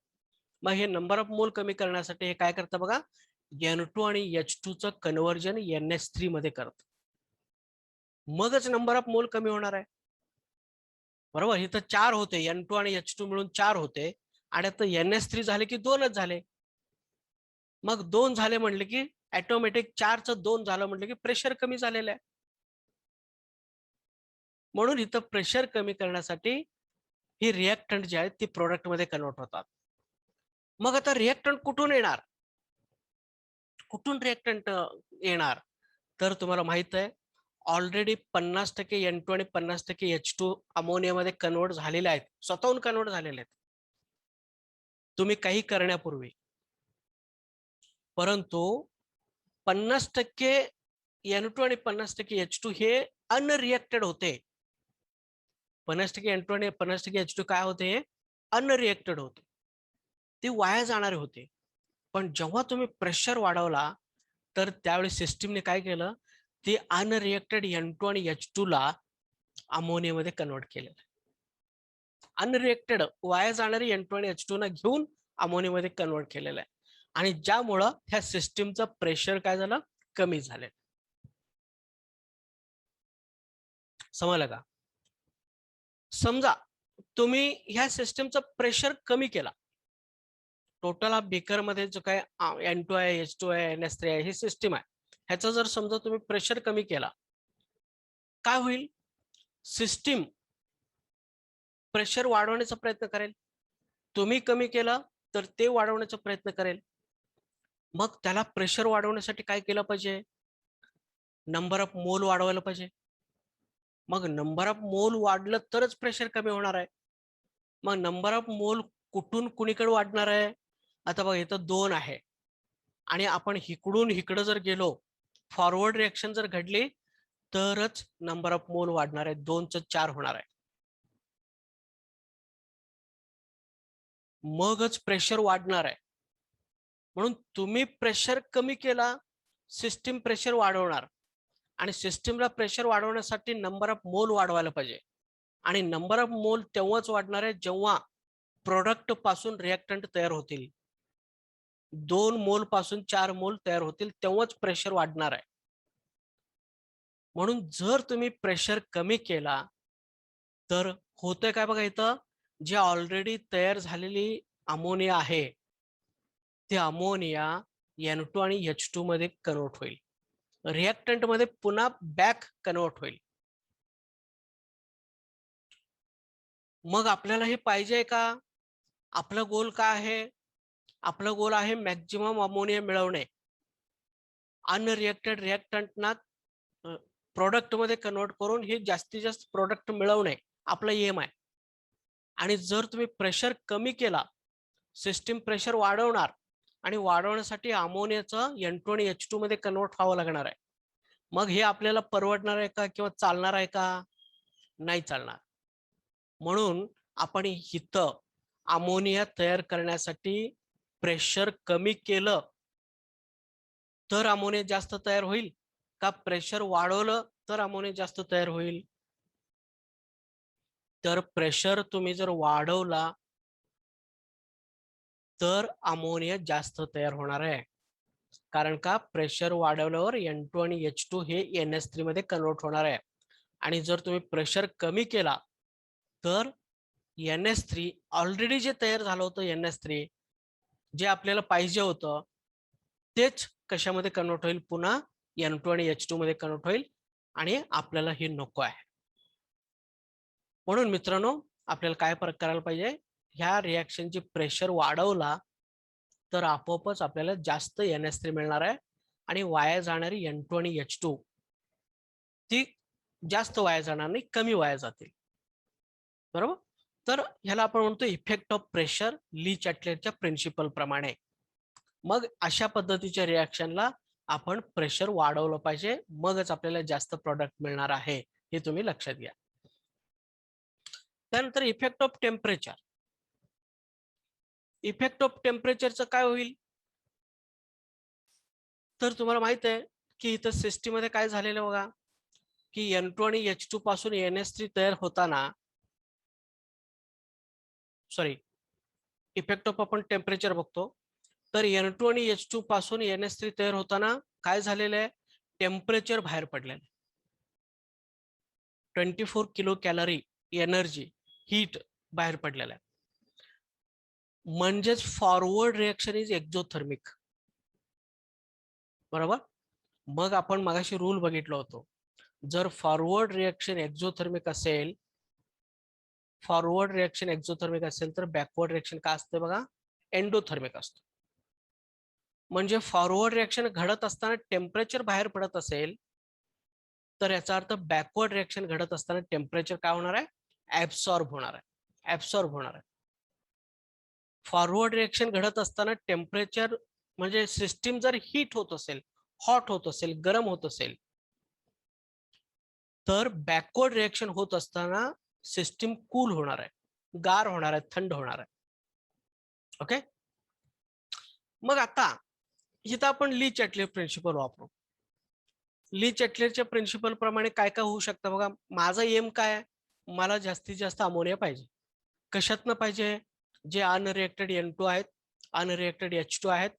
मग हे नंबर ऑफ मोल कमी करण्यासाठी हे काय करतं बघा, N2 आणि H2 चं कन्व्हर्जन NH3 मध्ये करतं. मगच नंबर ऑफ मोल कमी होणार आहे. बरोबर, इथं 4 होते, N2 आणि H2 मिळून 4 होते आणि आता NH3 झाले की 2च झाले. मग 2 झाले म्हणले की ऑटोमॅटिक 4चं 2 झालं म्हटलं की प्रेशर कमी झालेलं आहे. म्हणून इथं प्रेशर कमी करण्यासाठी ही रिएक्टंट जे आहेत ती प्रोडक्ट मध्ये कन्वर्ट होतात. मग आता रिएक्टंट कुठून येणार? कुठून रिएक्टंट येणार? तर तुम्हाला माहित आहे ऑलरेडी 50% N2 आणि 50% H2 अमोनियामध्ये कन्वर्ट झालेले आहेत, स्वतःहून कन्वर्ट झालेले आहेत तुम्ही काही करण्यापूर्वी. परंतु 50% N2 आणि 50% H2 हे अनरिएक्टेड होते. 50% N2 आणि 50% H2 काय होते? अनरिएक्टेड होते, ते वाया जाणारे होते. पण जेव्हा तुम्ही प्रेशर वाढवला तर त्यावेळी सिस्टीमने काय केलं, ते अनरिएक्टेड N2 आणि H2 ला अमोनियामध्ये कन्वर्ट केलेलं. अनरिएक्टेड वाया जाणारी N2 आणि H2 ना घेऊन अमोनियामध्ये कन्वर्ट केलेलं आहे आणि ज्यामुळं ह्या सिस्टीमचं प्रेशर काय झालं, कमी झालं. समजलं का? समजा तुम्ही ह्या सिस्टीमचं प्रेशर कमी केला, टोटल हा बेकर मध्ये जो काय N2 आहे, H2 आहे, NH3 आहे, ही सिस्टीम आहे, ह्याचा जर समजा तुम्ही प्रेशर कमी केला, काय होईल? सिस्टीम प्रेशर वाढवण्याचा प्रयत्न करेल. तुम्ही कमी केला तर ते वाढवण्याचा प्रयत्न करेल. मग त्याला प्रेशर वाढवण्यासाठी काय केलं पाहिजे? नंबर ऑफ मोल वाढवायला पाहिजे. मग नंबर ऑफ मोल वाढलं तरच प्रेशर कमी होणार आहे. मग नंबर ऑफ मोल कुठून कुणीकडे वाढणार आहे? आता बघा इथं 2 आहे आणि आपण इकडून इकडं जर गेलो, फॉरवर्ड रिएक्शन जर घडली तरच नंबर ऑफ मोल वाढणार आहे, 2चं 4 होणार आहे. मगच प्रेशर वाढणार आहे. म्हणून तुम्ही प्रेशर कमी केला, सिस्टीम प्रेशर वाढवणार आणि सिस्टीमला प्रेशर वाढवण्यासाठी नंबर ऑफ मोल वाढवायला पाहिजे आणि नंबर ऑफ मोल तेव्हाच वाढणार आहे जेव्हा प्रोडक्ट पासून रिएक्टंट तयार होतील. 2 मोल पासून 4 मोल तयार होतील तेव्हाच प्रेशर वाढणार आहे. म्हणून जर तुम्ही प्रेशर कमी केला तर होतंय काय बघा, इथं जे ऑलरेडी तयार झालेली अमोनिया आहे ते अमोनिया N2 आणि H2 मध्ये कन्वर्ट होईल, रिएक्टंट मध्ये पुन्हा बॅक कन्वर्ट होईल. मग आपल्याला हे पाहिजे का? आपला गोल काय आहे? आपला गोल आहे मॅक्झिमम अमोनिया मिळवणे, अनरिएक्टेड रिएक्टंटना प्रोडक्ट मध्ये कन्वर्ट करून हे जास्तीत जास्त प्रोडक्ट मिळवणे आपला एम आहे. आणि जर तुम्ही प्रेशर कमी केला, सिस्टीम प्रेशर वाढवणार आणि वाढवण्यासाठी अमोनियाचं N2 आणि H2 मध्ये कन्वर्ट व्हावं लागणार आहे. मग हे आपल्याला परवडणार आहे का किंवा चालणार आहे का? नाही चालणार. म्हणून आपण इथं अमोनिया तयार करण्यासाठी प्रेशर कमी केलं तर अमोनिया जास्त तयार होईल का प्रेशर वाढवलं तर अमोनिया जास्त तयार होईल? तर प्रेशर तुम्ही जर वाढवला तर अमोनिया जास्त तयार होणार आहे. कारण का प्रेशर वाढवल्यावर N2 आणि H2 हे NH3 मध्ये कन्वर्ट होणार आहे आणि जर तुम्ही प्रेशर कमी केला तर NH3 ऑलरेडी जे तयार झालं होतं NH3 जे आपल्याला पाहिजे होतं तेच कशामध्ये कन्वर्ट होईल? पुन्हा N2 आणि H2 मध्ये कन्वर्ट होईल आणि आपल्याला हे नको आहे. म्हणून मित्रांनो आपल्याला काय फरक करायला पाहिजे? ह्या रिएक्शनची प्रेशर वाढवला तर आपोआपच आपल्याला जास्त NH3 मिळणार आहे आणि वाया जाणारी N2 आणि H2 ती जास्त वाया जाणार नाही, कमी वाया जातील. बरोबर? तर ह्याला आपण म्हणतो इफेक्ट ऑफ प्रेशर, ली चॅटलेटच्या प्रिन्सिपल प्रमाणे. मग अशा पद्धतीच्या रिएक्शनला आपण प्रेशर वाढवलं पाहिजे, मगच आपल्याला जास्त प्रोडक्ट मिळणार आहे, हे तुम्ही लक्षात घ्या. त्यानंतर effect of temperature. Effect of टेम्परेचरचं काय होईल, तर तुम्हाला माहित आहे की इथं सिस्टीम मध्ये काय झालेलं बघा, की N2 आणि H2 पासून NH3 तयार होताना, सॉरी, इफेक्ट ऑफ आपण टेम्परेचर बघतो, तर N2 आणि H2 पासून NH3 तयार होताना काय झालेलं आहे, टेम्परेचर बाहेर पडलेलं आहे. 24 किलो कॅलरी एनर्जी, हीट बाहेर पडलेला आहे. म्हणजेच फॉरवर्ड रिएक्शन इज एक्झोथर्मिक. बरोबर. मग आपण मगाशी रूल बघितलो होतो, जर फॉरवर्ड रिएक्शन एक्झोथर्मिक असेल, तर बॅकवर्ड रिएक्शन काय असतं बघा, एंडोथर्मिक असतं. म्हणजे फॉरवर्ड रिएक्शन घडत असताना टेम्परेचर बाहेर पडत असेल, तर याचा अर्थ बॅकवर्ड रिएक्शन घडत असताना टेम्परेचर काय होणार आहे, ऍब्सॉर्ब होणार आहे. फॉरवर्ड रिएक्शन घडत असताना टेम्परेचर म्हणजे सिस्टीम जर हीट होत असेल, हॉट होत असेल, गरम होत असेल, तर बॅकवर्ड रिएक्शन होत असताना सिस्टीम कूल होणार आहे, गार होणार आहे, थंड होणार आहे. ओके. मग आता इथं आपण ली चॅटलेट प्रिन्सिपल वापरू. ली चॅटलेटच्या प्रिन्सिपल प्रमाणे काय काय होऊ शकतं बघा. माझा एम काय आहे, मला जास्तीत जास्त अमोनिया पाहिजे. कशातनं पाहिजे, जे अनरिएक्टेड N2 आहेत, अनरिएक्टेड H2 आहेत,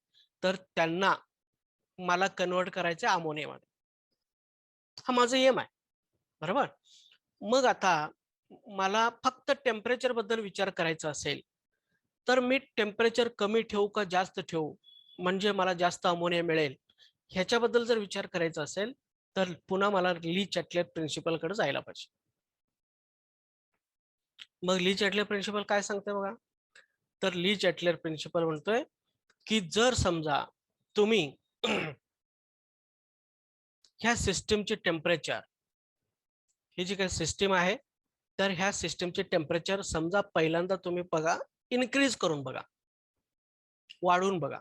तर त्यांना मला कन्वर्ट करायचं अमोनियामध्ये. हा माझा एम आहे. बरोबर. मग आता मला फक्त टेम्परेचर बद्दल विचार करायचा असेल, तर मी टेम्परेचर कमी ठेवू का जास्त ठेवू, म्हणजे मला जास्त अमोनिया मिळेल, ह्याच्याबद्दल जर विचार करायचा असेल, तर पुन्हा मला ली चॅटलेट प्रिन्सिपल कडे जायला पाहिजे. मग ली चॅटलेट प्रिन्सिपल काय सांगते बघा, तर ली चॅटलेट प्रिन्सिपल म्हणतोय की जर समजा तुम्ही ह्या सिस्टीमचे टेम्परेचर, ही जी काही सिस्टीम आहे, तर ह्या सिस्टीमचे टेम्परेचर समजा पहिल्यांदा तुम्ही बघा, इन्क्रीज करून बघा, वाढवून बघा.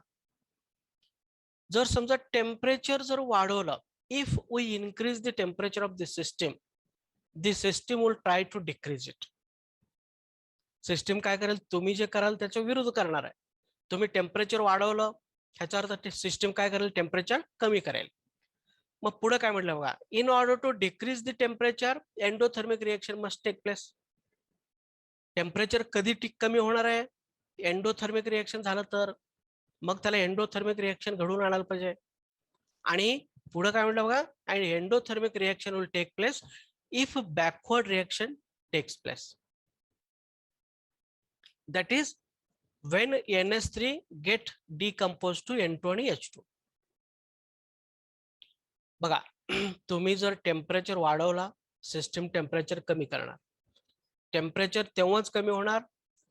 जर समजा टेम्परेचर जर वाढवलं, if we increase the temperature of this system will try to decrease it. System काय करेल, तुम्ही जे कराल त्याच्या विरुद्ध करणार आहे. तुम्ही टेम्परेचर वाढवलं, ह्याचा अर्थ सिस्टीम काय करेल, टेम्परेचर कमी करेल. मग पुढे काय म्हटलं बघा, in order to decrease the temperature endothermic reaction must take place. Temperature कधी कमी होणार आहे, एंडोथर्मिक रिएक्शन झालं तर. मग त्याला एंडोथर्मिक रिएक्शन घडवून आणायला पाहिजे. आणि पुढे काय म्हटलं बघा, आणि endothermic reaction will take place if backward reaction takes place. That is when NH3 get decomposed to N2 आणि H2. बघा, तुम्ही जर टेम्परेचर वाढवला, सिस्टीम टेम्परेचर कमी करणार. टेम्परेचर तेव्हाच कमी होणार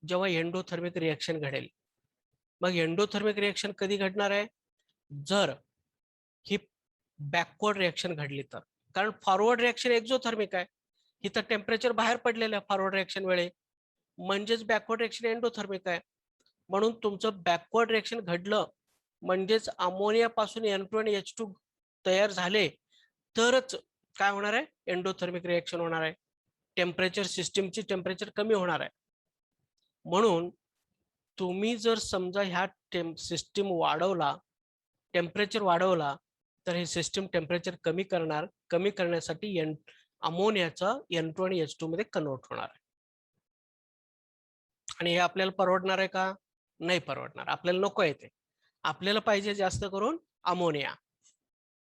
जेव्हा एंडोथर्मिक रिएक्शन घडेल. मग एंडोथर्मिक रिएक्शन कधी घडणार आहे, जर ही बॅकवर्ड रिएक्शन घडली तर. कारण फॉरवर्ड रिएक्शन एक्झोथर्मिक आहे, इथं टेम्परेचर बाहेर पडलेलं आहे फॉरवर्ड रिएक्शन वेळे, म्हणजेच बॅकवर्ड रिएक्शन एंडोथर्मिक आहे. म्हणून तुमचं बॅकवर्ड रिएक्शन घडलं म्हणजेच अमोनिया पासून N2 आणि H2 तयार झाले, तरच काय होणार आहे, एंडोथर्मिक रिएक्शन होणार आहे, टेम्परेचर, सिस्टीमची टेम्परेचर कमी होणार आहे. म्हणून तुम्ही जर समजा ह्या सिस्टीम वाढवला, टेम्परेचर वाढवला, तर हे सिस्टीम टेम्परेचर कमी करणार. कमी करण्यासाठी अमोनियाचा N2 आणि H2 मध्ये कन्वर्ट होणार आहे. आणि हे आपल्याला परवडणार आहे का, नाही परवडणार. आपल्याला नको आहे ते, आपल्याला पाहिजे जास्त करून अमोनिया.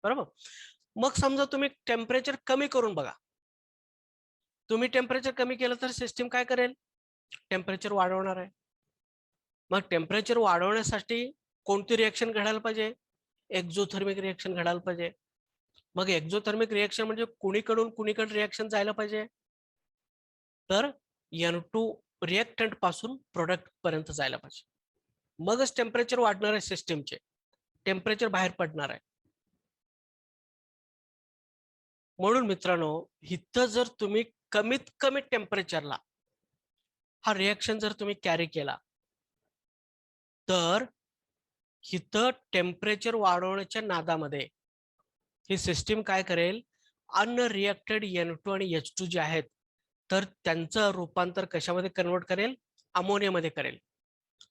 बरोबर. मग समजा तुम्ही टेम्परेचर कमी करून बघा, तुम्ही टेम्परेचर कमी केलं तर सिस्टीम काय करेल, टेम्परेचर वाढवणार आहे. मग टेम्परेचर वाढवण्यासाठी कोणती रिएक्शन घडायला पाहिजे, एक्झोथर्मिक रिएक्शन घडायला पाहिजे. मग एक्झोथर्मिक रिएक्शन म्हणजे कुणीकडे रिएक्शन जायला पाहिजे, तर N2 रिएक्टंट पासून प्रोडक्ट पर्यंत जायला पाहिजे. मगच टेम्परेचर वाढणार आहे, सिस्टीमचे टेम्परेचर बाहेर पडणार आहे. म्हणून मित्रांनो, इथं जर तुम्ही कमीत कमी टेम्परेचरला हा रिएक्शन जर तुम्ही कॅरी केला, तर इथं टेम्परेचर वाढवण्याच्या नादामध्ये ही सिस्टीम काय करेल, अनरिएक्टेड N2 आणि H2 जे आहेत, तर त्यांचं रूपांतर कशामध्ये कन्वर्ट करेल, अमोनियामध्ये करेल.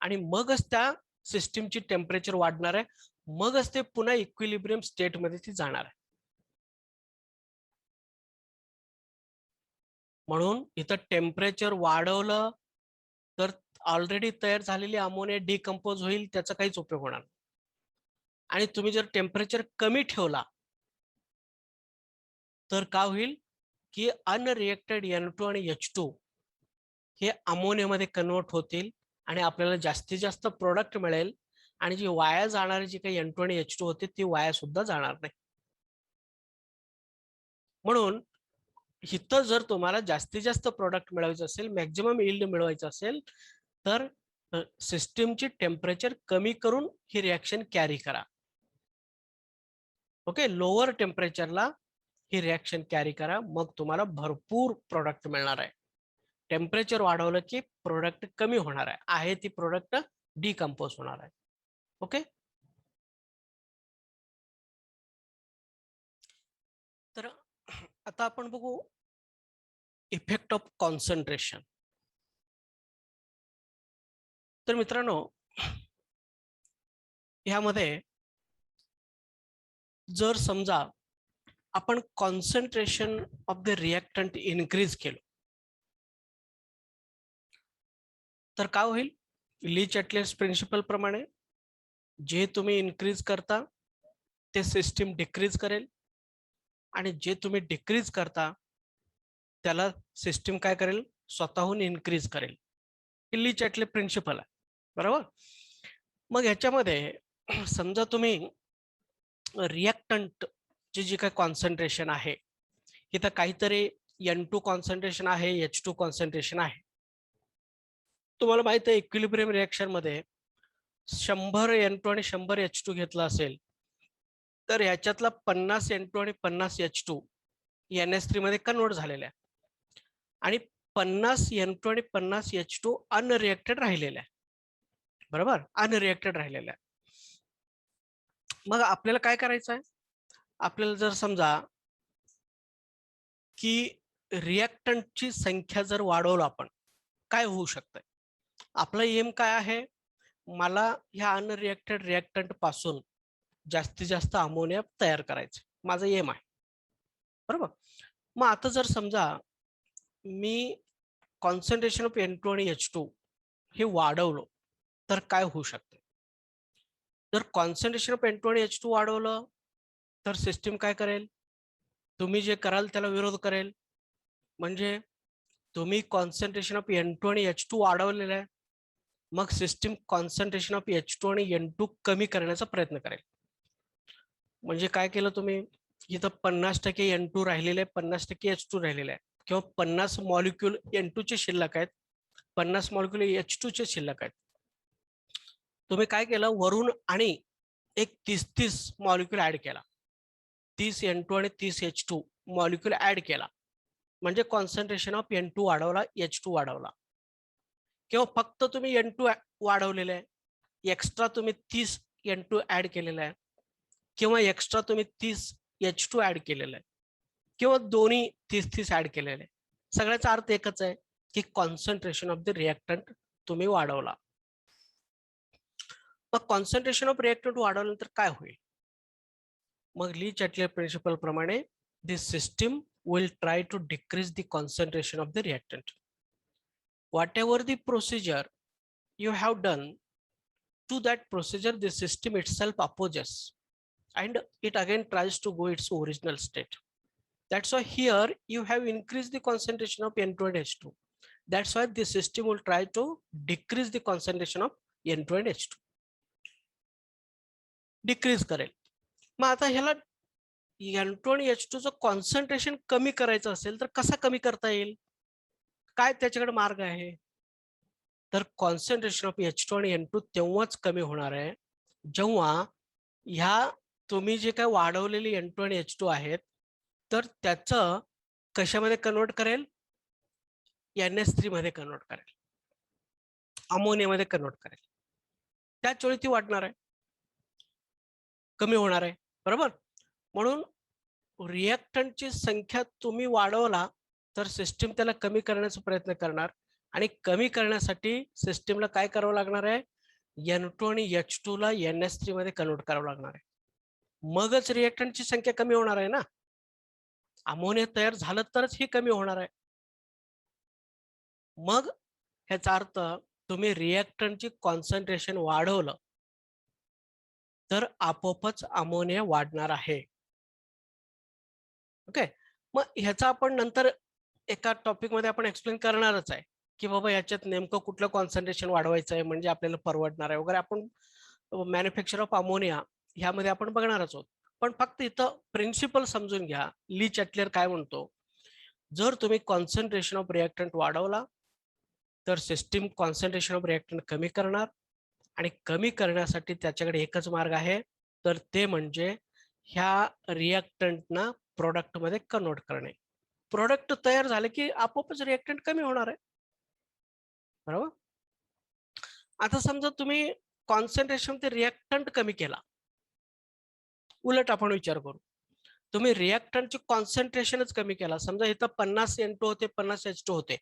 आणि मगच त्या सिस्टीमची टेम्परेचर वाढणार आहे, मगच ते पुन्हा इक्विलिब्रियम स्टेटमध्ये ती जाणार आहे. म्हणून इथं टेम्परेचर वाढवलं तर ऑलरेडी तयार झालेली अमोनिया डिकम्पोज होईल, त्याचा काहीच उपयोग होणार नाही. आणि तुम्ही जर टेम्परेचर कमी ठेवला तर काय होईल की अनरिएक्टेड N2 आणि H2 हे अमोनियामध्ये कन्वर्ट होतील आणि आपल्याला जास्तीत जास्त प्रोडक्ट मिळेल, आणि जी वाया जाणारी जी काही N2 आणि H2 होते ती वाया सुद्धा जाणार नाही. म्हणून इथं जर तुम्हाला जास्तीत जास्त प्रोडक्ट मिळवायचं असेल, मॅक्झिमम यील्ड मिळवायचं असेल, तर सिस्टीमची टेम्परेचर कमी करून ही रिॲक्शन कॅरी करा. ओके, लोअर टेम्परेचरला ही रिॲक्शन कॅरी करा, मग तुम्हाला भरपूर प्रोडक्ट मिळणार आहे. टेम्परेचर वाढवलं की प्रोडक्ट कमी होणार आहे ती प्रोडक्ट डिकम्पोज होणार आहे. ओके, तर आता आपण बघू इफेक्ट ऑफ कॉन्सन्ट्रेशन. तर मित्रांनो, ह्यामध्ये जर समजा आपण concentration of the reactant increase केलं तर काय होईल? ली-चॅटलेट्स प्रिन्सिपल प्रमाणे जे तुम्ही इन्क्रीज करता ते सिस्टीम डिक्रीज करेल, आणि जे तुम्ही डिक्रीज करता त्याला सिस्टीम काय करेल? स्वतःहून इन्क्रीज करेल. ली-चॅटलेट प्रिन्सिपल आहे, बरोबर. मग ह्याच्यामध्ये समजा तुम्ही रिएक्टंट जी काही कॉन्सन्ट्रेशन आहे, इथं काहीतरी N2 कॉन्सन्ट्रेशन आहे, H2 कॉन्सन्ट्रेशन आहे. तुम्हाला माहिती आहे इक्विलिब्रियम रिएक्शन मध्ये 100 N2 आणि 100 H2 घेतला असेल तर ह्याच्यातला 50 N2 आणि 50 H2 NH3 मध्ये कन्वर्ट झालेल्या आहे, आणि 50 N2 आणि 50 H2 अनरिएक्टेड राहिलेल्या आहे, बरोबर, अनरिएक्टेड राहिलेल्या आहे. मग आपल्याला काय करायचं आहे? आपल्याला जर समजा की रिएक्टंटची संख्या जर वाढवलं आपण, काय होऊ शकतंय? आपला एम काय आहे? मला ह्या अनरिएक्टेड रिएक्टंट पासून जास्तीत जास्त अमोनिया तयार करायचं, माझं एम आहे, बरोबर. मग आता जर समजा मी कॉन्सन्ट्रेशन ऑफ N2 आणि H2 हे वाढवलं तर काय होऊ शकते? जर कॉन्सन्ट्रेशन ऑफ N2 आणि H2 वाढवलं तर सिस्टीम काय करेल? तुम्ही जे कराल त्याला विरोध करेल. म्हणजे तुम्ही कॉन्सन्ट्रेशन ऑफ N2 आणि H2 वाढवलेलं आहे, मग सिस्टीम कॉन्सन्ट्रेशन ऑफ H2 आणि N2 कमी करण्याचा प्रयत्न करेल. म्हणजे काय केलं तुम्ही? इथं 50% N2 राहिलेले आहे, 50% H2 राहिलेले आहे, किंवा 50 मॉलिक्यूल N2 चे शिल्लक आहेत, 50 मॉलिक्यूल H2 चे शिल्लक आहेत. तुम्ही काय केलं? वरून आणि एक 30-30 मॉलिक्यूल ऍड केला, 30 N2 आणि 30 H2 मॉलिक्यूल ऍड केला, म्हणजे कॉन्सन्ट्रेशन ऑफ N2 वाढवला, H2 वाढवला. किंवा फक्त तुम्ही N2 वाढवलेलं आहे, एक्स्ट्रा तुम्ही 30 N2 ऍड केलेला आहे, किंवा एक्स्ट्रा तुम्ही 30 H2 ऍड केलेलं आहे, किंवा दोन्ही 30-30 ऍड केलेले आहे. सगळ्याचा अर्थ एकच आहे की कॉन्सन्ट्रेशन ऑफ द रिएक्टंट तुम्ही वाढवला. मग कॉन्सन्ट्रेशन ऑफ रिएक्टंट वाढवल्यानंतर काय होईल? मग ली-चॅटलेट प्रिन्सिपल प्रमाणे दिस system will try to decrease the concentration of the reactant. Whatever the procedure you have done, to that procedure the system itself opposes and it again tries to go its original state. That's why here you have increased the concentration of N2 and H2. That's why the system will try to decrease the concentration of N2 and H2. Decrease करेल. मग आता ह्याला N2 आणि H2 चं कॉन्सन्ट्रेशन कमी करायचं असेल तर कसा कमी करता येईल? काय त्याच्याकडे मार्ग आहे? तर कॉन्सन्ट्रेशन ऑफ H2 आणि N2 तेव्हाच कमी होणार आहे जेव्हा ह्या तुम्ही जे काय वाढवलेली N2 आणि H2 आहेत तर त्याचं कशामध्ये कन्वर्ट करेल? NH3 मध्ये कन्वर्ट करेल, अमोनियामध्ये कन्वर्ट करेल. त्याच वेळी ती वाढणार आहे, कमी होणार आहे, बरोबर. म्हणून रिएक्टंटची संख्या तुम्ही वाढवला तर सिस्टीम त्याला कमी करण्याचा प्रयत्न करणार, आणि कमी करण्यासाठी सिस्टीमला काय करावं लागणार आहे, N2 आणि H2 ला NS3 मध्ये कन्वर्ट करावं लागणार आहे. मगच रिएक्टंटची संख्या कमी होणार आहे ना. अमोनिया तयार झालं तरच हे कमी होणार आहे. मग ह्याचा अर्थ तुम्ही रिएक्टंटची कॉन्सन्ट्रेशन वाढवलं तर आपोआपच अमोनिया वाढणार आहे. ओके, मग ह्याचा आपण नंतर एका टॉपिक मध्ये आपण एक्सप्लेन करणारच आहे की बाबा याच्यात नेमकं कुठलं कॉन्सन्ट्रेशन वाढवायचं आहे म्हणजे आपल्याला परवडणार आहे वगैरे. आपण मॅन्युफॅक्चर ऑफ अमोनिया ह्यामध्ये आपण बघणारच आहोत. पण फक्त इथं प्रिन्सिपल समजून घ्या. ली चॅटलेर काय म्हणतो, जर तुम्ही कॉन्सन्ट्रेशन ऑफ रिएक्टंट वाढवला तर सिस्टीम कॉन्सन्ट्रेशन ऑफ रिएक्टंट कमी करणार, आणि कमी करण्यासाठी त्याच्याकडे एकच मार्ग आहे, तर ते म्हणजे ह्या रिएक्टंटना प्रोडक्ट मध्ये कन्वर्ट करणे. प्रोडक्ट तयार झाले की आपोआपच रिएक्टंट कमी होणार आहे. बरोबर. आता समजा तुम्ही कॉन्सन्ट्रेशन ते रिएक्टंट कमी केला, उलट आपण विचार करू, तुम्ही रिएक्टंटचे कॉन्सन्ट्रेशनच कमी केला. समजा इथं 50 N2 होते, 50 H2 होते,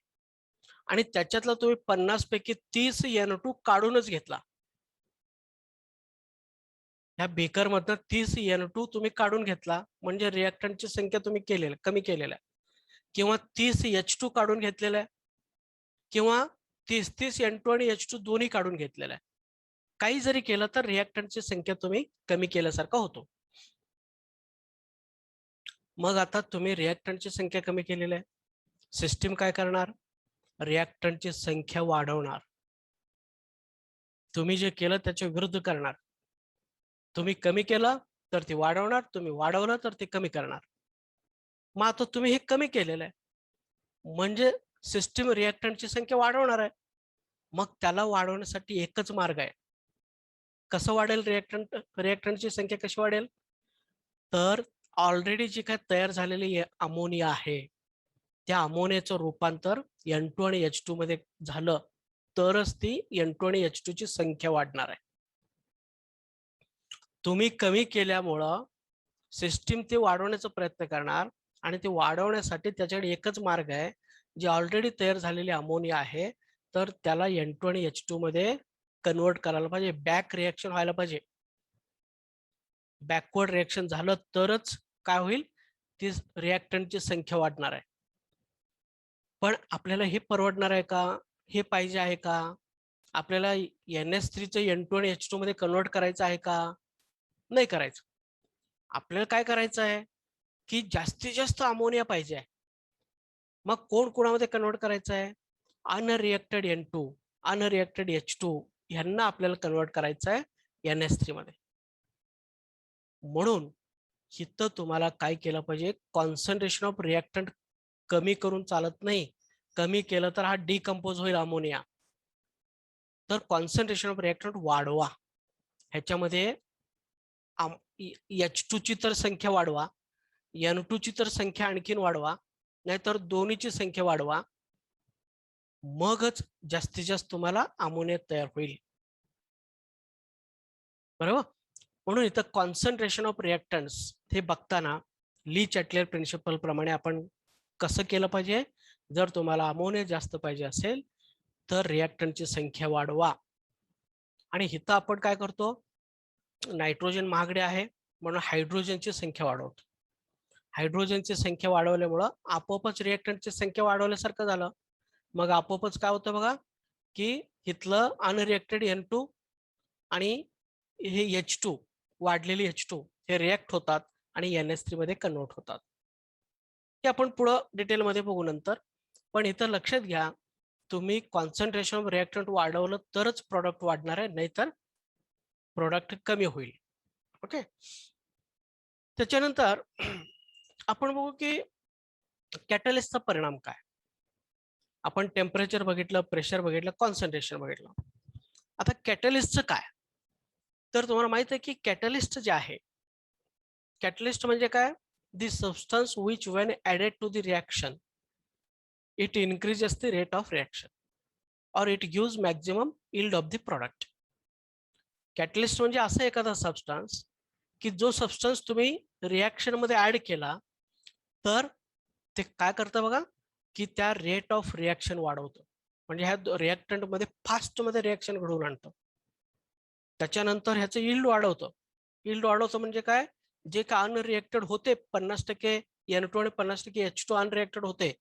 आणि त्याच्यातला तुम्ही 50 पैकी 30 N2 काढूनच घेतला. ह्या बेकर मधनं 30 N2 तुम्ही काढून घेतला म्हणजे रिएक्टंटची संख्या तुम्ही कमी केलेल्या, किंवा 30 H2 काढून घेतलेला आहे, किंवा 30 N2 आणि H2 दोन्ही काढून घेतलेला आहे. काही जरी केलं तर रिएक्टंटची संख्या तुम्ही कमी केल्यासारखा होतो. मग आता तुम्ही रिएक्टंटची संख्या कमी केलेली आहे, सिस्टीम काय करणार, रिएक्टंटची संख्या वाढवणार. तुम्ही जे केलं त्याच्या विरुद्ध करणार. तुम्ही कमी केलं तर ते वाढवणार, तुम्ही वाढवलं तर ते कमी करणार. मग आता तुम्ही हे कमी केलेलं आहे म्हणजे सिस्टीम रिएक्टंटची संख्या वाढवणार आहे. मग त्याला वाढवण्यासाठी एकच मार्ग आहे. कसं वाढेल रिएक्टंटची संख्या कशी वाढेल, तर ऑलरेडी जी काय तयार झालेली अमोनिया आहे त्या अमोनियाचं रूपांतर N2 आणि H2 मध्ये झालं तरच ती N2 आणि H2 ची संख्या वाढणार आहे. तुम्ही कमी केल्यामुळं सिस्टीम ते वाढवण्याचा प्रयत्न करणार, आणि ते वाढवण्यासाठी त्याच्याकडे एकच मार्ग आहे, जी ऑलरेडी तयार झालेली अमोनिया आहे तर त्याला N2 आणि H2 मध्ये कन्वर्ट करायला पाहिजे. बॅक रिएक्शन व्हायला पाहिजे. बॅकवर्ड रिएक्शन झालं तरच काय होईल, ती रिएक्टंटची संख्या वाढणार आहे. पण आपल्याला हे परवडणार आहे का, हे पाहिजे आहे का, आपल्याला NS3 चं N2 आणि H2 मध्ये कन्वर्ट करायचं आहे का, नाही करायचं. आपल्याला काय करायचं आहे की जास्तीत जास्त अमोनिया पाहिजे आहे. मग कोण कोणामध्ये कन्वर्ट करायचं आहे, अनरिएक्टेड N2 अनरिएक्टेड H2 यांना आपल्याला कन्वर्ट करायचं आहे NS3 मध्ये. म्हणून इथं तुम्हाला काय केलं पाहिजे, कॉन्सन्ट्रेशन ऑफ रिएक्टंट कमी करून चालत नाही. कमी केलं तर हा डिकम्पोज होईल अमोनिया. तर कॉन्सन्ट्रेशन ऑफ रिएक्टंट वाढवा. ह्याच्यामध्ये H2 ची तर संख्या वाढवा, N2 ची तर संख्या आणखीन वाढवा, नाहीतर दोन्हीची संख्या वाढवा. मगच जास्तीत जास्त तुम्हाला अमोनिया तयार होईल. बरोबर. म्हणून इथं कॉन्सन्ट्रेशन ऑफ रिएक्टंट्स हे बघताना ली चॅटलेर प्रिन्सिपल प्रमाणे आपण कसं केलं पाहिजे, जर तुम्हाला अमोनिया जास्त पाहिजे असेल तर रिएक्टंटची संख्या वाढवा. आणि इथं आपण काय करतो, नायट्रोजन महागडे आहे म्हणून हायड्रोजनची संख्या वाढवतो. हायड्रोजनची संख्या वाढवल्यामुळं आपोआपच रिएक्टंटची संख्या वाढवल्यासारखं झालं. मग आपोआपच काय होतं बघा, की इथलं अनरिएक्टेड N2 आणि हे H2 वाढलेली H2 हे रिएक्ट होतात आणि NS3 मध्ये कन्वर्ट होतात. हे आपण पुढं डिटेलमध्ये बघू नंतर. पण इथं लक्षात घ्या, तुम्ही कॉन्सन्ट्रेशन ऑफ रिएक्टंट वाढवलं तरच प्रोडक्ट वाढणार आहे, नाहीतर प्रोडक्ट कमी होईल. ओके. त्याच्यानंतर आपण बघू की कॅटलिस्टचा परिणाम काय. आपण टेम्परेचर बघितलं, प्रेशर बघितलं, कॉन्सन्ट्रेशन बघितलं. आता कॅटलिस्टचं काय, तर तुम्हाला माहित आहे की कॅटलिस्ट जे आहे, कॅटलिस्ट म्हणजे काय, the substance which when added to the reaction it increases the rate of reaction और it gives maximum yield of the product. Catalyst म्हणजे असं एखादा सबस्टन्स की जो सबस्टन्स तुम्ही रिएक्शन मध्ये ऍड केला तर ते काय करतं बघा, की त्या रेट ऑफ रिएक्शन वाढवतं. म्हणजे ह्या रिएक्टंट मध्ये फास्ट मध्ये रिएक्शन घडवून आणतं. त्याच्यानंतर ह्याचं यील्ड वाढवतं. यील्ड वाढवतं म्हणजे काय, जे का अनरिएक्टेड होते 50% N2 आणि 50% H2 अनरिएक्टेड होते,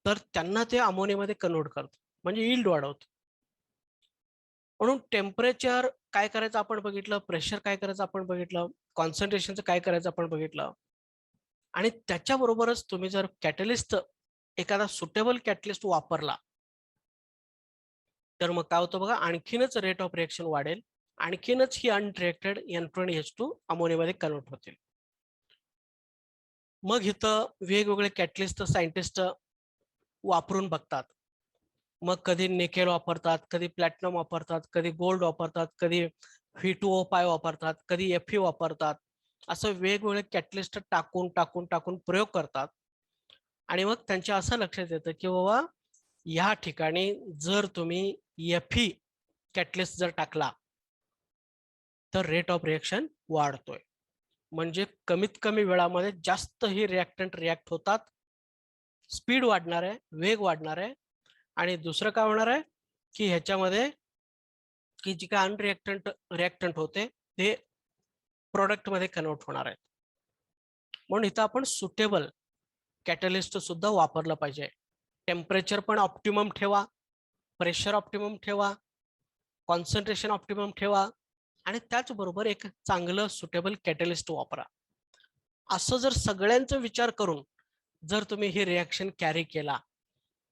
तर त्यांना ते अमोनियामध्ये कन्वर्ट करतं, म्हणजे यील्ड वाढवतं. म्हणून टेम्परेचर काय करायचं आपण बघितलं, प्रेशर काय करायचं आपण बघितलं, कॉन्सन्ट्रेशनचं काय करायचं आपण बघितलं. आणि त्याच्याबरोबरच तुम्ही जर कॅटलिस्ट एखादा सुटेबल कॅटलिस्ट वापरला तर मग काय होतं बघा, आणखीनच रेट ऑफ रिएक्शन वाढेल, आणखीनच ही अनरिएक्टेड N2 आणि H2 अमोनियामध्ये कन्वर्ट होतील. मग इथं वेगवेगळे कॅटलिस्ट सायंटिस्ट वापरून बघतात. मग कधी निकेल वापरतात, कधी प्लॅटिनम वापरतात, कधी गोल्ड वापरतात, कधी V2O5 वापरतात, कधी Fe वापरतात. असं वेगवेगळे कॅटलिस्ट टाकून टाकून टाकून प्रयोग करतात. आणि मग त्यांच्या असं लक्षात येतं की बाबा या ठिकाणी जर तुम्ही Fe कॅटलिस्ट जर टाकला तर रेट ऑफ रिएक्शन वाढतोय. म्हणजे कमीत कमी वेळामध्ये जास्त ही रिएक्टंट रिॲक्ट होतात, स्पीड वाढणार आहे, वेग वाढणार आहे. आणि दुसरं काय होणार आहे की ह्याच्यामध्ये की जी काय रिएक्टंट होते ते प्रोडक्ट मध्ये कन्वर्ट होणार आहेत. म्हणून इथं आपण सुटेबल कॅटलिस्ट सुद्धा वापरलं पाहिजे. टेम्परेचर पण ऑप्टिमम ठेवा, प्रेशर ऑप्टिमम ठेवा, कॉन्सन्ट्रेशन ऑप्टिमम ठेवा आणि त्याचबरोबर एक चांगलं सुटेबल कॅटलिस्ट वापरा. असं जर सगळ्यांचा विचार करून जर तुम्ही ही रिएक्शन कॅरी केला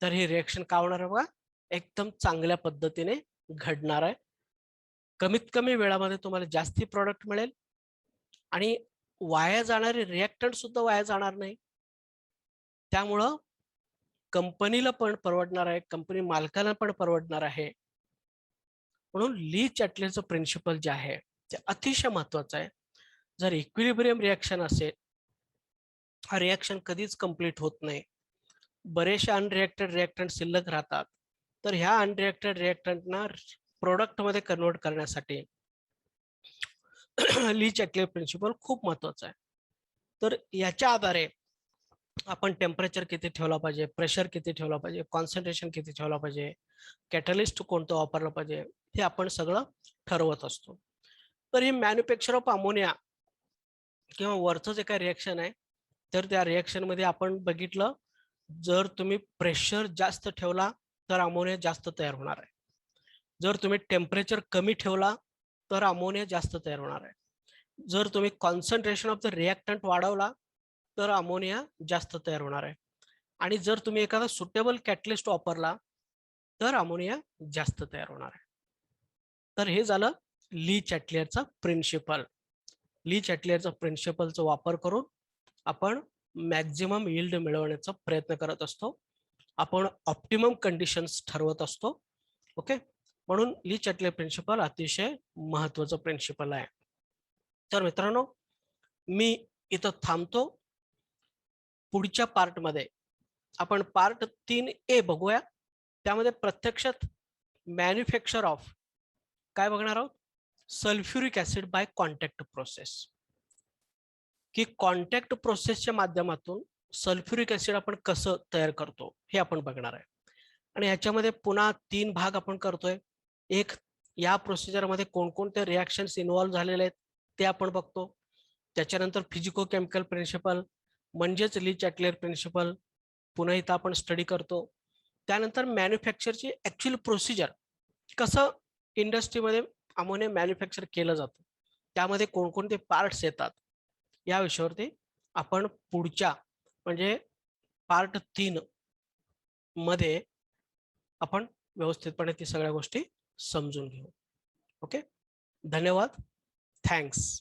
तर ही रिएक्शन काय होणार आहे बघा, एकदम चांगल्या पद्धतीने घडणार आहे. कमीत कमी वेळामध्ये तुम्हाला जास्ती प्रॉडक्ट मिळेल आणि वाया जाणारे रिएक्टंट सुद्धा वाया जाणार नाही. त्यामुळं कंपनीला पण परवडणार आहे, कंपनी मालकाला पण परवडणार आहे. म्हणून ली चॅटलेचं प्रिन्सिपल जे आहे ते अतिशय महत्वाचं आहे. जर इक्विलिब्रियम रिएक्शन असेल, हा रिएक्शन कधीच कंप्लीट होत नाही, बरेचसे अनरिएक्टेड रिएक्टंट शिल्लक राहतात. तर ह्या अनरिएक्टेड रिएक्टंटना प्रोडक्ट मध्ये कन्वर्ट करण्यासाठी ली चॅटले प्रिन्सिपल खूप महत्वाचा आहे. तर याच्या आधारे आपण टेम्परेचर किती ठेवला पाहिजे, प्रेशर किती ठेवला पाहिजे, कॉन्सन्ट्रेशन किती ठेवला पाहिजे, कॅटलिस्ट कोणतं वापरलं पाहिजे, हे आपण सगळं ठरवत असतो. तर ही मॅन्युफॅक्चर ऑफ अमोनिया किंवा वरचं जे काही रिएक्शन आहे, तर त्या रिएक्शन मध्ये आपण बघितलं, जर तुम्ही प्रेशर जास्त ठेवला तर अमोनिया जास्त तयार होणार आहे. जर तुम्ही टेम्परेचर कमी ठेवला तर अमोनिया जास्त तयार होणार आहे. जर तुम्ही कॉन्सन्ट्रेशन ऑफ द रिएक्टंट वाढवला तर अमोनिया जास्त तयार होणार आहे. आणि जर तुम्ही एखादा सुटेबल कॅटलिस्ट वापरला तर अमोनिया जास्त तयार होणार आहे. तर हे झालं ली चॅटलियरचा प्रिन्सिपल. ली चॅटलियरचा प्रिन्सिपलचा वापर करून आपण मॅक्झिमम यील्ड मिळवण्याचा प्रयत्न करत असतो. आपण ऑप्टिमम कंडिशन्स ठरवत असतो. ओके, म्हणून ली चॅटलियर प्रिन्सिपल अतिशय महत्वाचं प्रिन्सिपल आहे. तर मित्रांनो, मी इथं थांबतो. पुढच्या पार्टमध्ये आपण पार्ट 3A बघूया. त्यामध्ये प्रत्यक्षात मॅन्युफॅक्चर ऑफ काय बघणार आहोत, sulphuric acid by contact process. की कॉन्टॅक्ट प्रोसेसच्या माध्यमातून सल्फ्युरिक ऍसिड आपण कसं तयार करतो हे आपण बघणार आहे. आणि ह्याच्यामध्ये पुन्हा 3 भाग आपण करतोय. एक, या प्रोसिजरमध्ये कोणकोणते रिॲक्शन्स इन्व्हॉल्व्ह झालेले आहेत ते आपण बघतो. त्याच्यानंतर फिजिको केमिकल प्रिन्सिपल म्हणजेच ली चॅटलियर प्रिन्सिपल पुन्हा इथं आपण स्टडी करतो. त्यानंतर मॅन्युफॅक्चरची ऍक्च्युअल प्रोसिजर, कसं इंडस्ट्रीमध्ये अमोनिया मॅन्युफॅक्चर केलं जातं, त्यामध्ये कोणकोणते पार्ट्स येतात, या विषयावरती आपण पुढच्या म्हणजे पार्ट 3 मध्ये आपण व्यवस्थितपणे ती सगळ्या गोष्टी समजून घेऊ. ओके, धन्यवाद, थँक्स.